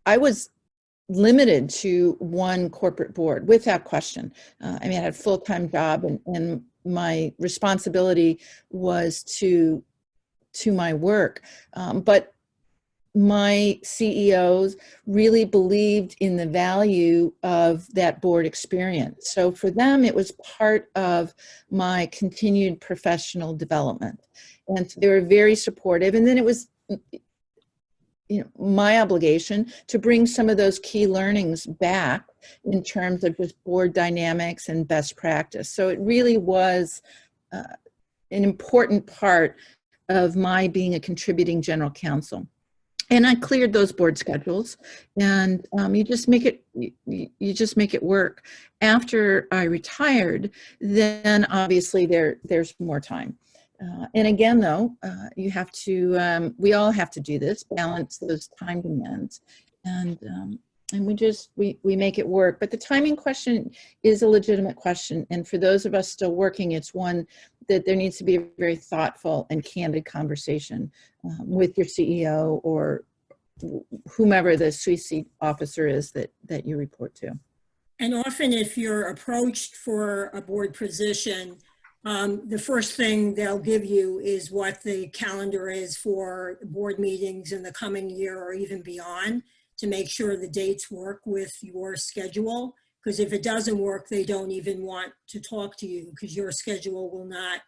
I was limited to one corporate board without question. I had a full-time job, and my responsibility was to my work. But my CEOs really believed in the value of that board experience. So for them, it was part of my continued professional development. And they were very supportive. And then it was, my obligation to bring some of those key learnings back in terms of just board dynamics and best practice. So it really was an important part of my being a contributing general counsel. And I cleared those board schedules, and you just make it work. After I retired, then obviously there's more time. And again, though, you have to. We all have to do this, balance those time demands, and we make it work. But the timing question is a legitimate question, and for those of us still working, it's one that there needs to be a very thoughtful and candid conversation with your CEO or whomever the C-suite officer is that you report to. And often if you're approached for a board position, the first thing they'll give you is what the calendar is for board meetings in the coming year or even beyond, to make sure the dates work with your schedule. Because if it doesn't work, they don't even want to talk to you, because your schedule will not,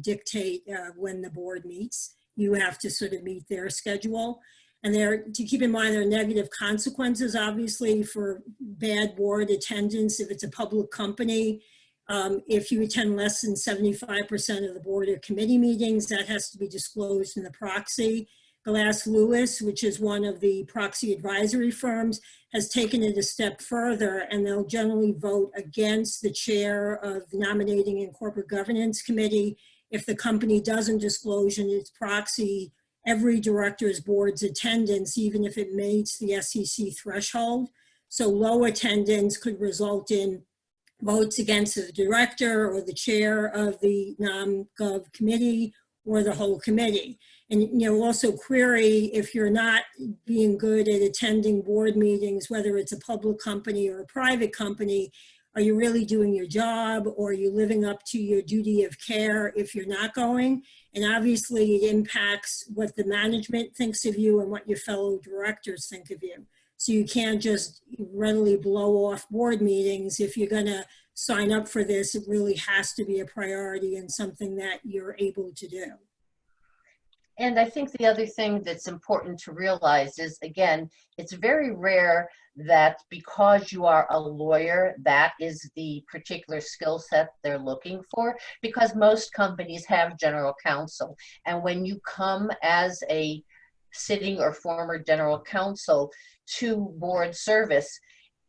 dictate when the board meets. You have to sort of meet their schedule. And to keep in mind, there are negative consequences, obviously, for bad board attendance if it's a public company. If you attend less than 75% of the board or committee meetings, that has to be disclosed in the proxy. Glass Lewis, which is one of the proxy advisory firms, has taken it a step further, and they'll generally vote against the chair of the Nominating and Corporate Governance Committee if the company doesn't disclose in its proxy every director's board's attendance, even if it meets the SEC threshold. So low attendance could result in votes against the director or the chair of the Nom-Gov committee or the whole committee. And also query if you're not being good at attending board meetings, whether it's a public company or a private company, are you really doing your job, or are you living up to your duty of care if you're not going? And obviously it impacts what the management thinks of you and what your fellow directors think of you. So you can't just readily blow off board meetings. If you're gonna sign up for this, it really has to be a priority and something that you're able to do. And I think the other thing that's important to realize is, again, it's very rare that because you are a lawyer, that is the particular skill set they're looking for, because most companies have general counsel. And when you come as a sitting or former general counsel to board service,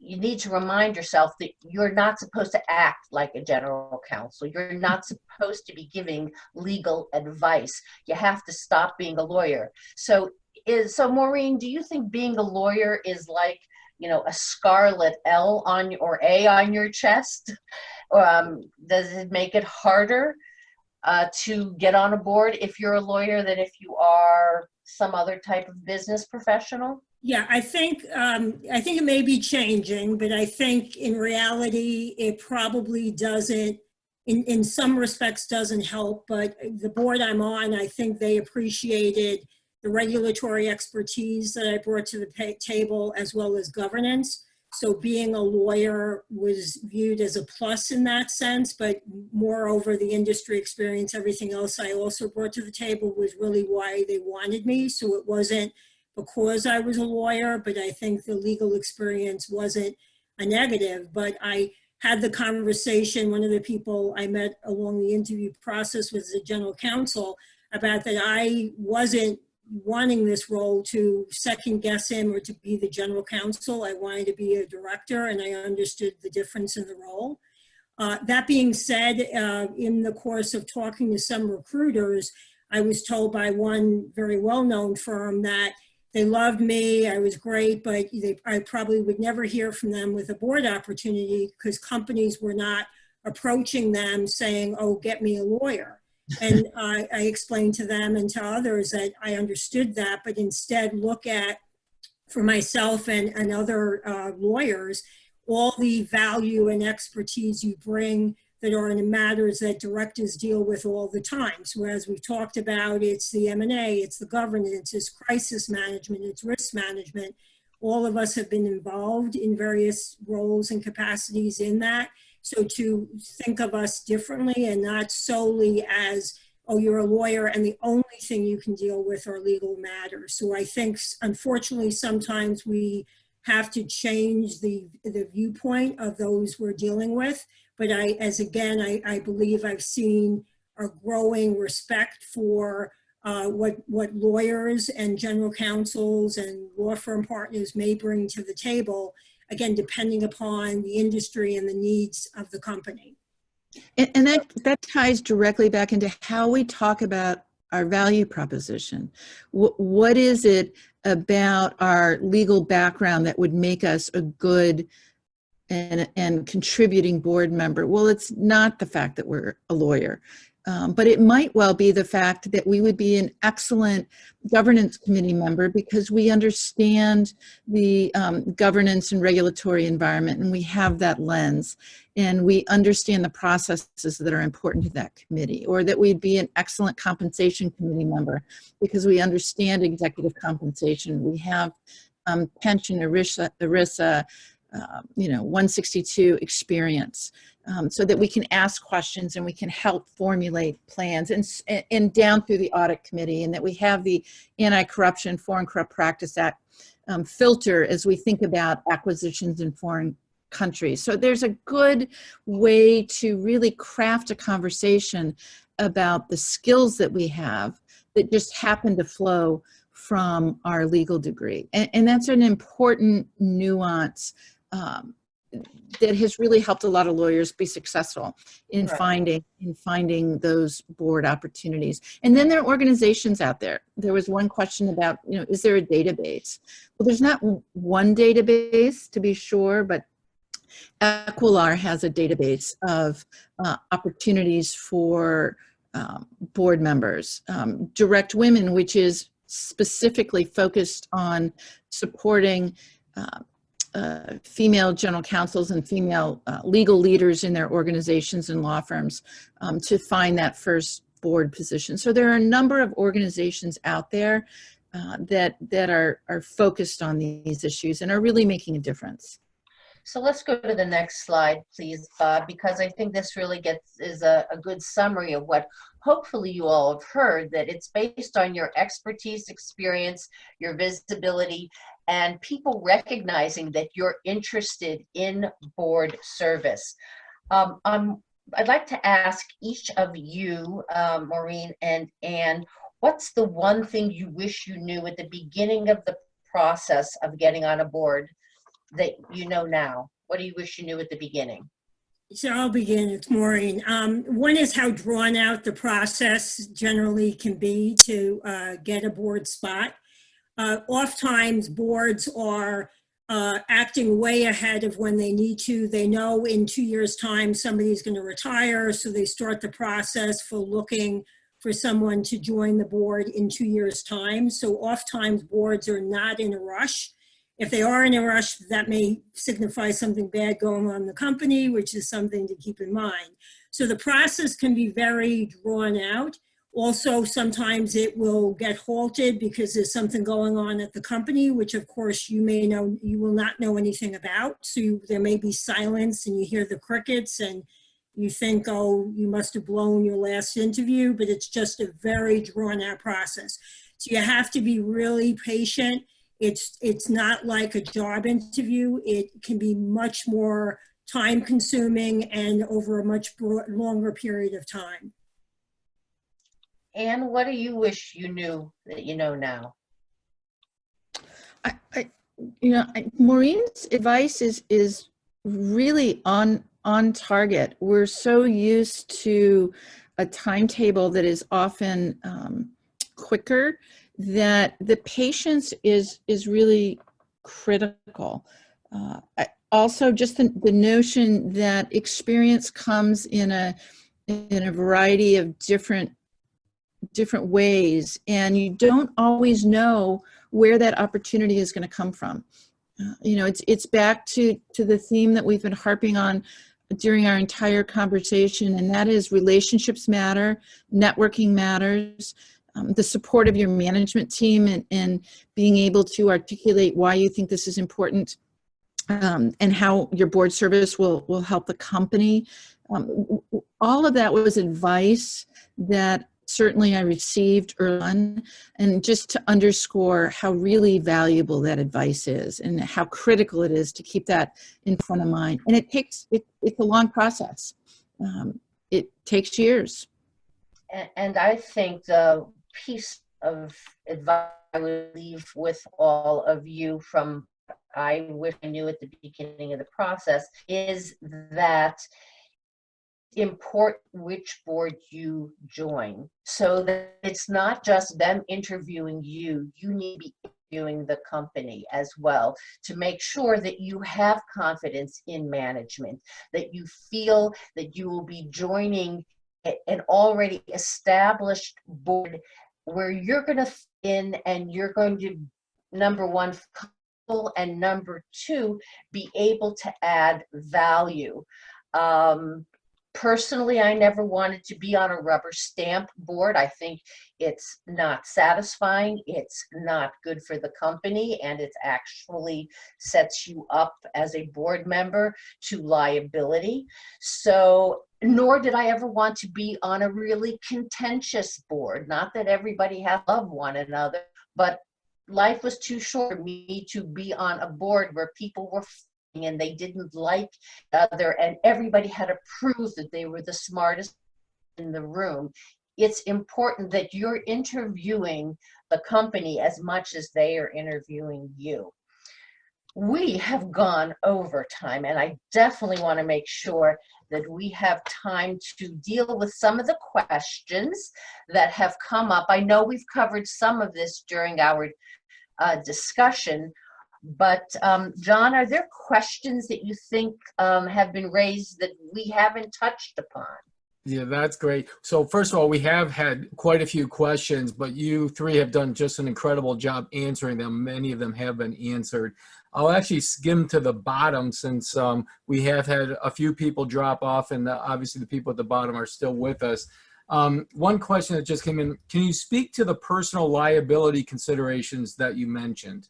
you need to remind yourself that you're not supposed to act like a general counsel. You're not supposed to be giving legal advice. You have to stop being a lawyer. So Maureen, do you think being a lawyer is like, a scarlet L or A on your chest? Does it make it harder to get on a board if you're a lawyer than if you are some other type of business professional? Yeah, I think it may be changing, but I think in reality, it probably doesn't, in some respects doesn't help, but the board I'm on, I think they appreciated the regulatory expertise that I brought to the table, as well as governance. So being a lawyer was viewed as a plus in that sense, but moreover, the industry experience, everything else I also brought to the table was really why they wanted me. So it wasn't because I was a lawyer, but I think the legal experience wasn't a negative. But I had the conversation, one of the people I met along the interview process was the general counsel, about that I wasn't wanting this role to second guess him or to be the general counsel. I wanted to be a director, and I understood the difference in the role. That being said, in the course of talking to some recruiters, I was told by one very well-known firm that they loved me, I was great, but I probably would never hear from them with a board opportunity because companies were not approaching them saying, oh, get me a lawyer. And I explained to them and to others that I understood that, but instead look at, for myself and other lawyers, all the value and expertise you bring that are in the matters that directors deal with all the time. So as we've talked about, it's the M&A, it's the governance, it's crisis management, it's risk management. All of us have been involved in various roles and capacities in that. So to think of us differently and not solely as, oh, you're a lawyer and the only thing you can deal with are legal matters. So I think, unfortunately, sometimes we have to change the viewpoint of those we're dealing with. But I believe I've seen a growing respect for what lawyers and general counsels and law firm partners may bring to the table, again, depending upon the industry and the needs of the company. And that ties directly back into how we talk about our value proposition. What is it about our legal background that would make us a good and contributing board member? Well, it's not the fact that we're a lawyer, but it might well be the fact that we would be an excellent governance committee member because we understand the governance and regulatory environment, and we have that lens, and we understand the processes that are important to that committee, or that we'd be an excellent compensation committee member because we understand executive compensation. We have pension, ERISA, 162 experience, so that we can ask questions and we can help formulate plans, and down through the audit committee, and that we have the Anti-Corruption, Foreign Corrupt Practice Act filter as we think about acquisitions in foreign countries. So there's a good way to really craft a conversation about the skills that we have that just happen to flow from our legal degree. And that's an important nuance that has really helped a lot of lawyers be successful in finding those board opportunities. And then there are organizations out there. There was one question about, is there a database? Well, there's not one database, to be sure, but Equilar has a database of opportunities for board members. Direct Women, which is specifically focused on supporting female general counsels and female legal leaders in their organizations and law firms to find that first board position. So there are a number of organizations out there that are focused on these issues and are really making a difference. So let's go to the next slide, please, Bob, because I think this really is a good summary of what hopefully you all have heard, that it's based on your expertise, experience, your visibility, and people recognizing that you're interested in board service. I'd like to ask each of you, Maureen and Anne, what's the one thing you wish you knew at the beginning of the process of getting on a board that you know now? What do you wish you knew at the beginning? So I'll begin. It's Maureen. One is how drawn out the process generally can be to get a board spot. Oftentimes boards are acting way ahead of when they need to. They know in 2 years' time somebody's going to retire, so they start the process for looking for someone to join the board in 2 years' time. So oftentimes boards are not in a rush. If they are in a rush, that may signify something bad going on in the company, which is something to keep in mind. So the process can be very drawn out. Also, sometimes it will get halted because there's something going on at the company, which of course you will not know anything about. So there may be silence and you hear the crickets and you think, oh, you must have blown your last interview, but it's just a very drawn out process. So you have to be really patient. It's not like a job interview. It can be much more time consuming and over a much longer period of time. Anne, what do you wish you knew that you know now? Maureen's advice is really on target. We're so used to a timetable that is often quicker, that the patience is really critical. Also, just the notion that experience comes in a variety of different ways, and you don't always know where that opportunity is going to come from. It's back to the theme that we've been harping on during our entire conversation, and that is relationships matter, networking matters, the support of your management team and being able to articulate why you think this is important, and how your board service will help the company. All of that was advice that certainly I received early on, and just to underscore how really valuable that advice is and how critical it is to keep that in front of mind. And it's a long process. It takes years. And I think the piece of advice I would leave with all of you from I wish I knew at the beginning of the process is that important which board you join, so that it's not just them interviewing you. You need to be interviewing the company as well to make sure that you have confidence in management, that you feel that you will be joining an already established board where you're going to fit in and you're going to, number one, and number two, be able to add value. Personally, I never wanted to be on a rubber stamp board. I think it's not satisfying, it's not good for the company, and it actually sets you up as a board member to liability. So, nor did I ever want to be on a really contentious board. Not that everybody has loved one another, but life was too short for me to be on a board where people were fighting and they didn't like the other, and everybody had to prove that they were the smartest in the room. It's important that you're interviewing the company as much as they are interviewing you. We have gone over time, and I definitely want to make sure that we have time to deal with some of the questions that have come up. I know we've covered some of this during our discussion, but John, are there questions that you think have been raised that we haven't touched upon? Yeah, that's great. So first of all, we have had quite a few questions, but you three have done just an incredible job answering them. Many of them have been answered. I'll actually skim to the bottom since we have had a few people drop off, and obviously the people at the bottom are still with us. One question that just came in, can you speak to the personal liability considerations that you mentioned?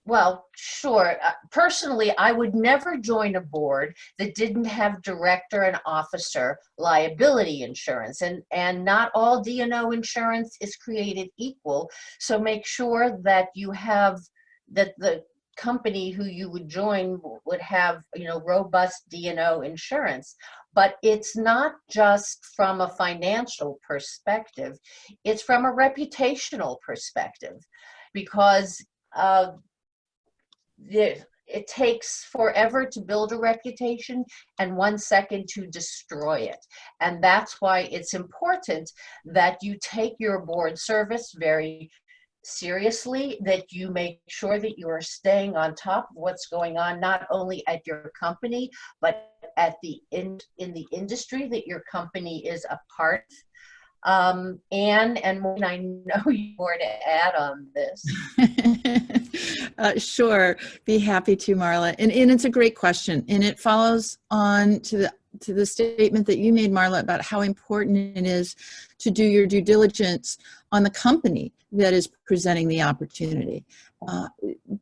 Well, sure. Personally, I would never join a board that didn't have director and officer liability insurance. And not all D&O insurance is created equal. So make sure that you have, that the company who you would join would have, robust D&O insurance. But it's not just from a financial perspective, it's from a reputational perspective, because it takes forever to build a reputation and 1 second to destroy it. And that's why it's important that you take your board service very seriously, that you make sure that you are staying on top of what's going on, not only at your company, but at in the industry that your company is a part of. Anne and Maureen, I know you more to add on this. Sure, be happy to, Marla. And it's a great question, and it follows on to the statement that you made, Marla, about how important it is to do your due diligence on the company that is presenting the opportunity.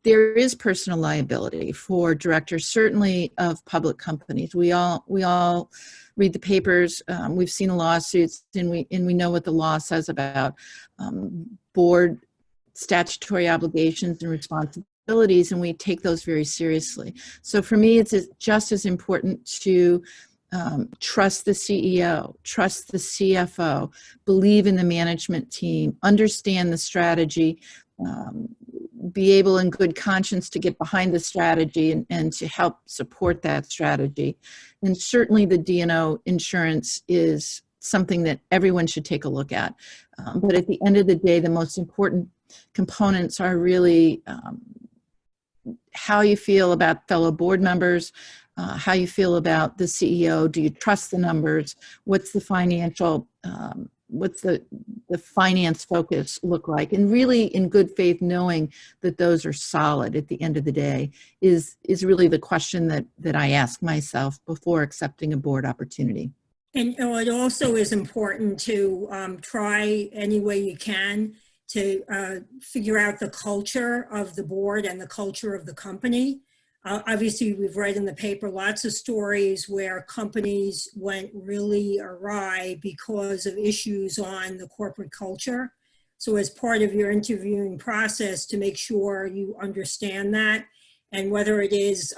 There is personal liability for directors, certainly of public companies. We all read the papers. We've seen the lawsuits, and we know what the law says about board statutory obligations and responsibilities, and we take those very seriously. So for me, it's just as important to trust the CEO, trust the CFO, believe in the management team, understand the strategy, be able in good conscience to get behind the strategy and to help support that strategy. And certainly the D&O insurance is something that everyone should take a look at. But at the end of the day, the most important components are really how you feel about fellow board members, how you feel about the CEO. Do you trust the numbers? What's the financial what's the finance focus look like? And really in good faith knowing that those are solid at the end of the day is really the question that I ask myself before accepting a board opportunity. And it also is important to try any way you can to figure out the culture of the board and the culture of the company. Obviously, we've read in the paper lots of stories where companies went really awry because of issues on the corporate culture. So as part of your interviewing process, to make sure you understand that, and whether it is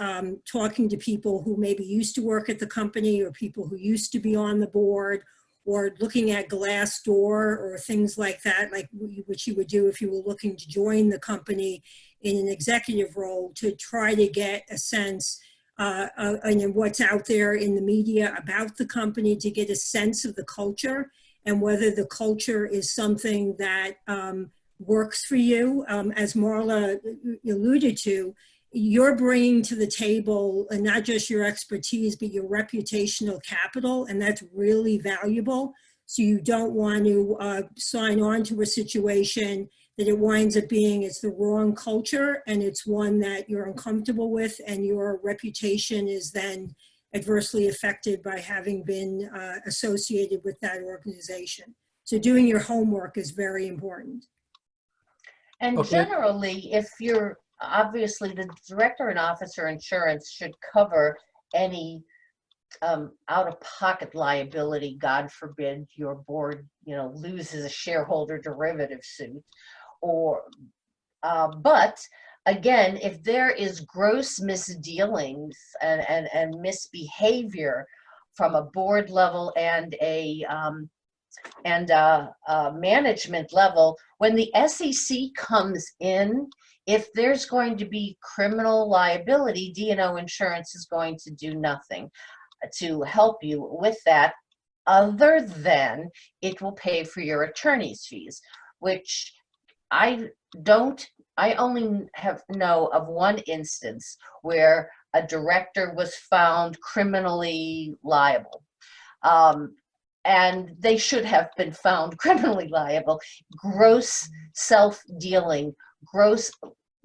talking to people who maybe used to work at the company or people who used to be on the board, or looking at Glassdoor or things like that, like what you would do if you were looking to join the company in an executive role, to try to get a sense and what's out there in the media about the company, to get a sense of the culture and whether the culture is something that works for you. As Marla alluded to, you're bringing to the table and not just your expertise, but your reputational capital, and that's really valuable. So you don't want to sign on to a situation that it winds up being it's the wrong culture and it's one that you're uncomfortable with, and your reputation is then adversely affected by having been associated with that organization. So doing your homework is very important. And Okay. generally, if you're, obviously the director and officer insurance should cover any out-of-pocket liability. God forbid your board, loses a shareholder derivative suit, or but again, if there is gross misdealings and misbehavior from a board level and a management level, when the SEC comes in, if there's going to be criminal liability, D&O insurance is going to do nothing to help you with that, other than it will pay for your attorney's fees, which I only know of one instance where a director was found criminally liable. And they should have been found criminally liable. Gross self-dealing, gross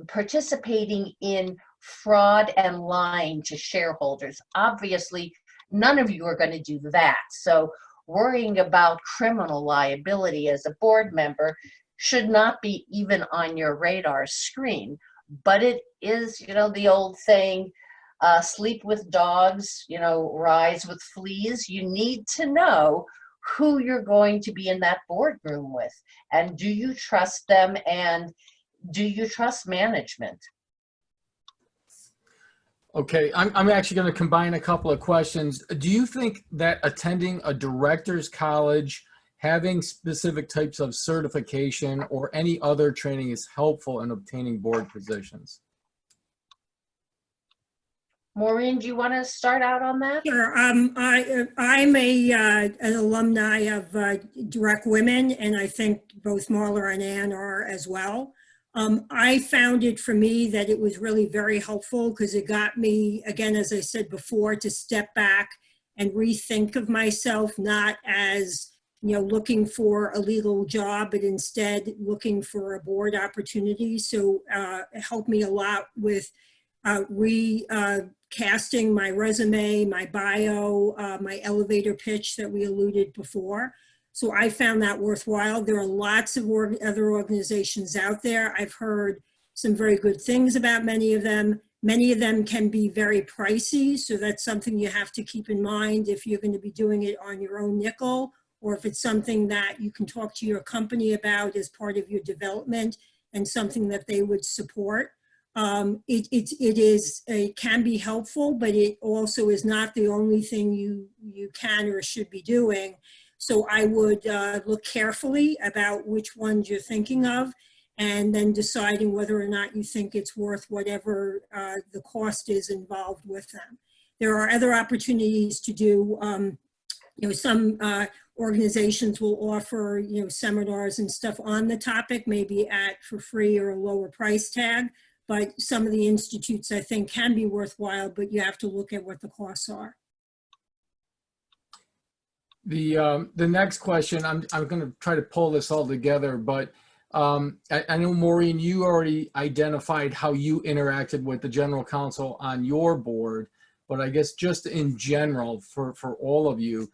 participating in fraud and lying to shareholders. Obviously, none of you are going to do that. So worrying about criminal liability as a board member should not be even on your radar screen. But it is, the old saying, sleep with dogs, rise with fleas. You need to know who you're going to be in that boardroom with. And do you trust them, and do you trust management? Okay, I'm actually going to combine a couple of questions. Do you think that attending a director's college, having specific types of certification or any other training is helpful in obtaining board positions? Maureen, do you want to start out on that? Sure. I'm an alumni of Direct Women, and I think both Marla and Ann are as well. I found it for me that it was really very helpful because it got me, again, as I said before, to step back and rethink of myself, not as, looking for a legal job, but instead looking for a board opportunity. So it helped me a lot with recasting my resume, my bio, my elevator pitch that we alluded before. So I found that worthwhile. There are lots of other organizations out there. I've heard some very good things about many of them. Many of them can be very pricey, so that's something you have to keep in mind if you're going to be doing it on your own nickel, or if it's something that you can talk to your company about as part of your development and something that they would support. It can be helpful, but it also is not the only thing you can or should be doing. So I would look carefully about which ones you're thinking of, and then deciding whether or not you think it's worth whatever the cost is involved with them. There are other opportunities to do, some organizations will offer, seminars and stuff on the topic, maybe for free or a lower price tag. But some of the institutes, I think, can be worthwhile, but you have to look at what the costs are. The next question, I'm going to try to pull this all together, but I know, Maureen, you already identified how you interacted with the general counsel on your board, but I guess just in general for all of you,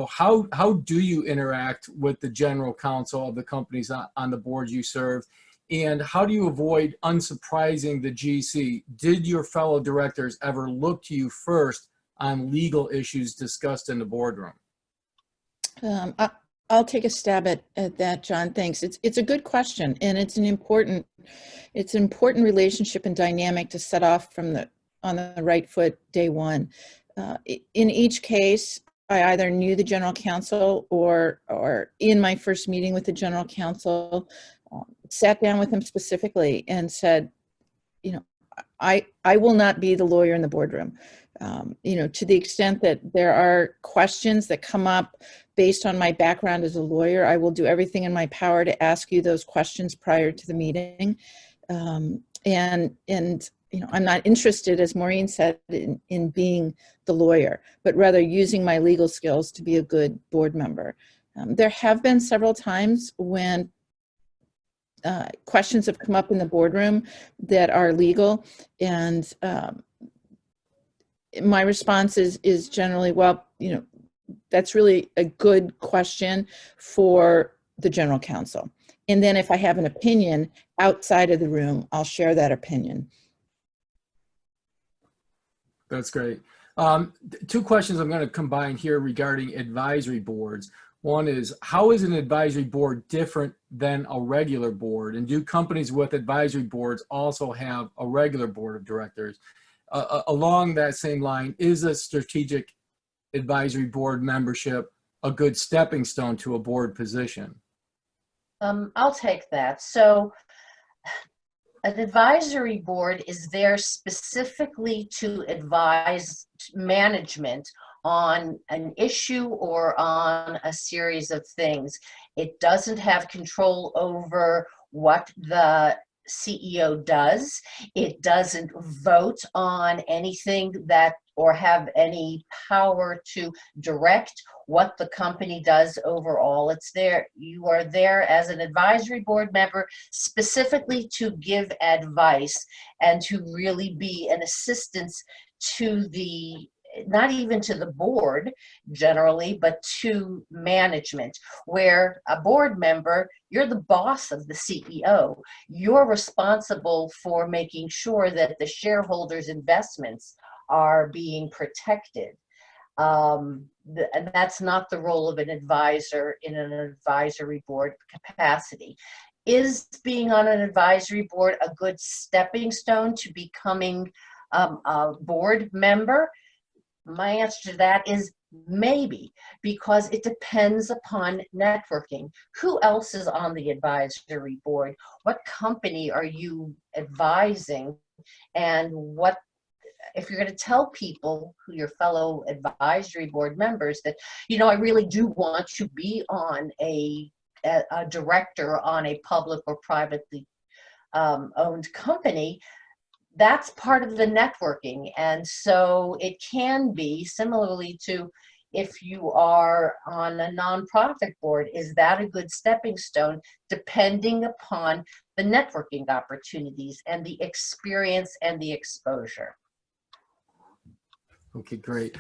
how do you interact with the general counsel of the companies on the boards you serve? And how do you avoid unsurprising the GC? Did your fellow directors ever look to you first on legal issues discussed in the boardroom? I'll take a stab at that, John. Thanks. It's a good question, and it's an important relationship and dynamic to set off on the right foot day one. In each case, I either knew the general counsel or in my first meeting with the general counsel, sat down with him specifically and said, I will not be the lawyer in the boardroom. To the extent that there are questions that come up based on my background as a lawyer, I will do everything in my power to ask you those questions prior to the meeting. I'm not interested, as Maureen said, in being the lawyer, but rather using my legal skills to be a good board member. There have been several times when questions have come up in the boardroom that are legal, and my response is generally, well, that's really a good question for the general counsel. And then if I have an opinion outside of the room, I'll share that opinion. That's great. Two questions I'm going to combine here regarding advisory boards. One is, how is an advisory board different than a regular board? And do companies with advisory boards also have a regular board of directors? Along that same line, is a strategic advisory board membership a good stepping stone to a board position? I'll take that. So an advisory board is there specifically to advise management on an issue or on a series of things. It doesn't have control over what the CEO does. It doesn't vote on anything or have any power to direct what the company does overall. It's there. You are there as an advisory board member specifically to give advice and to really be an assistance to not even to the board generally, but to management, where a board member, you're the boss of the CEO. You're responsible for making sure that the shareholders' investments are being protected. And that's not the role of an advisor in an advisory board capacity. Is being on an advisory board a good stepping stone to becoming a board member? My answer to that is maybe, because it depends upon networking. Who else is on the advisory board? What company are you advising? And if you're going to tell people, your fellow advisory board members, that, I really do want to be on a director on a public or privately owned company, that's part of the networking. And so it can be similarly to if you are on a nonprofit board, is that a good stepping stone, depending upon the networking opportunities and the experience and the exposure. Okay, great.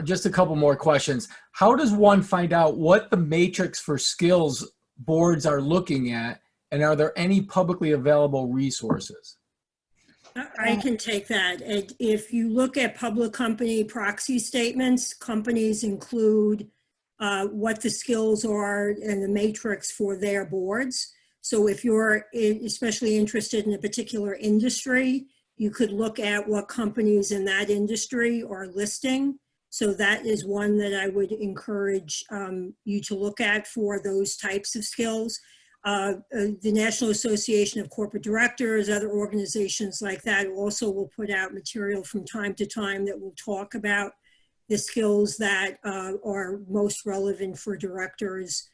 Just a couple more questions. How does one find out what the matrix for skills boards are looking at, and are there any publicly available resources? I can take that. If you look at public company proxy statements, companies include what the skills are and the matrix for their boards. So if you're especially interested in a particular industry, you could look at what companies in that industry are listing. So that is one that I would encourage you to look at for those types of skills. The National Association of Corporate Directors, other organizations like that also will put out material from time to time that will talk about the skills that are most relevant for directors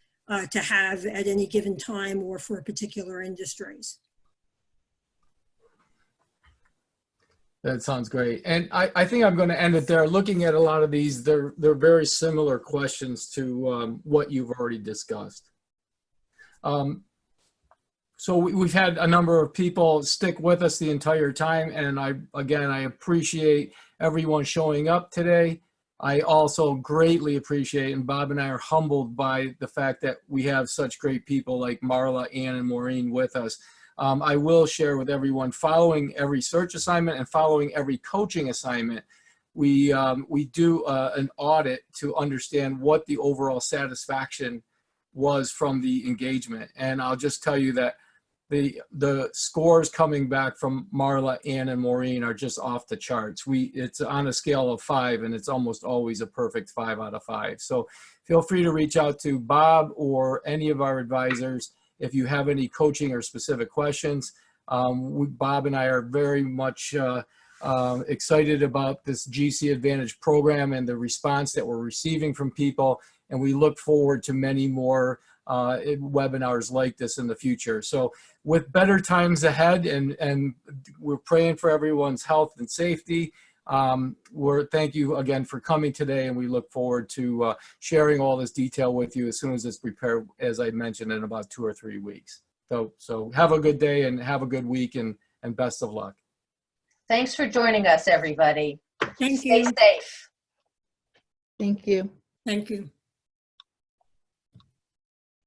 to have at any given time or for particular industries. That sounds great. And I think I'm going to end it there. Looking at a lot of these, they're very similar questions to what you've already discussed. So we've had a number of people stick with us the entire time. And I appreciate everyone showing up today. I also greatly appreciate, and Bob and I are humbled by the fact that we have such great people like Marla, Ann, and Maureen with us. I will share with everyone, following every search assignment and following every coaching assignment, we do an audit to understand what the overall satisfaction was from the engagement. And I'll just tell you that the scores coming back from Marla, Ann, and Maureen are just off the charts. It's on a scale of 5, and it's almost always a perfect 5 out of 5. So feel free to reach out to Bob or any of our advisors if you have any coaching or specific questions. Bob and I are very much excited about this GC Advantage program and the response that we're receiving from people. And we look forward to many more webinars like this in the future. So with better times ahead, and we're praying for everyone's health and safety. Thank you again for coming today, and we look forward to sharing all this detail with you as soon as it's prepared, as I mentioned, in about 2 or 3 weeks. So have a good day and have a good week, and best of luck. Thanks for joining us, everybody. Thank Stay you. safe. Thank you. Thank you.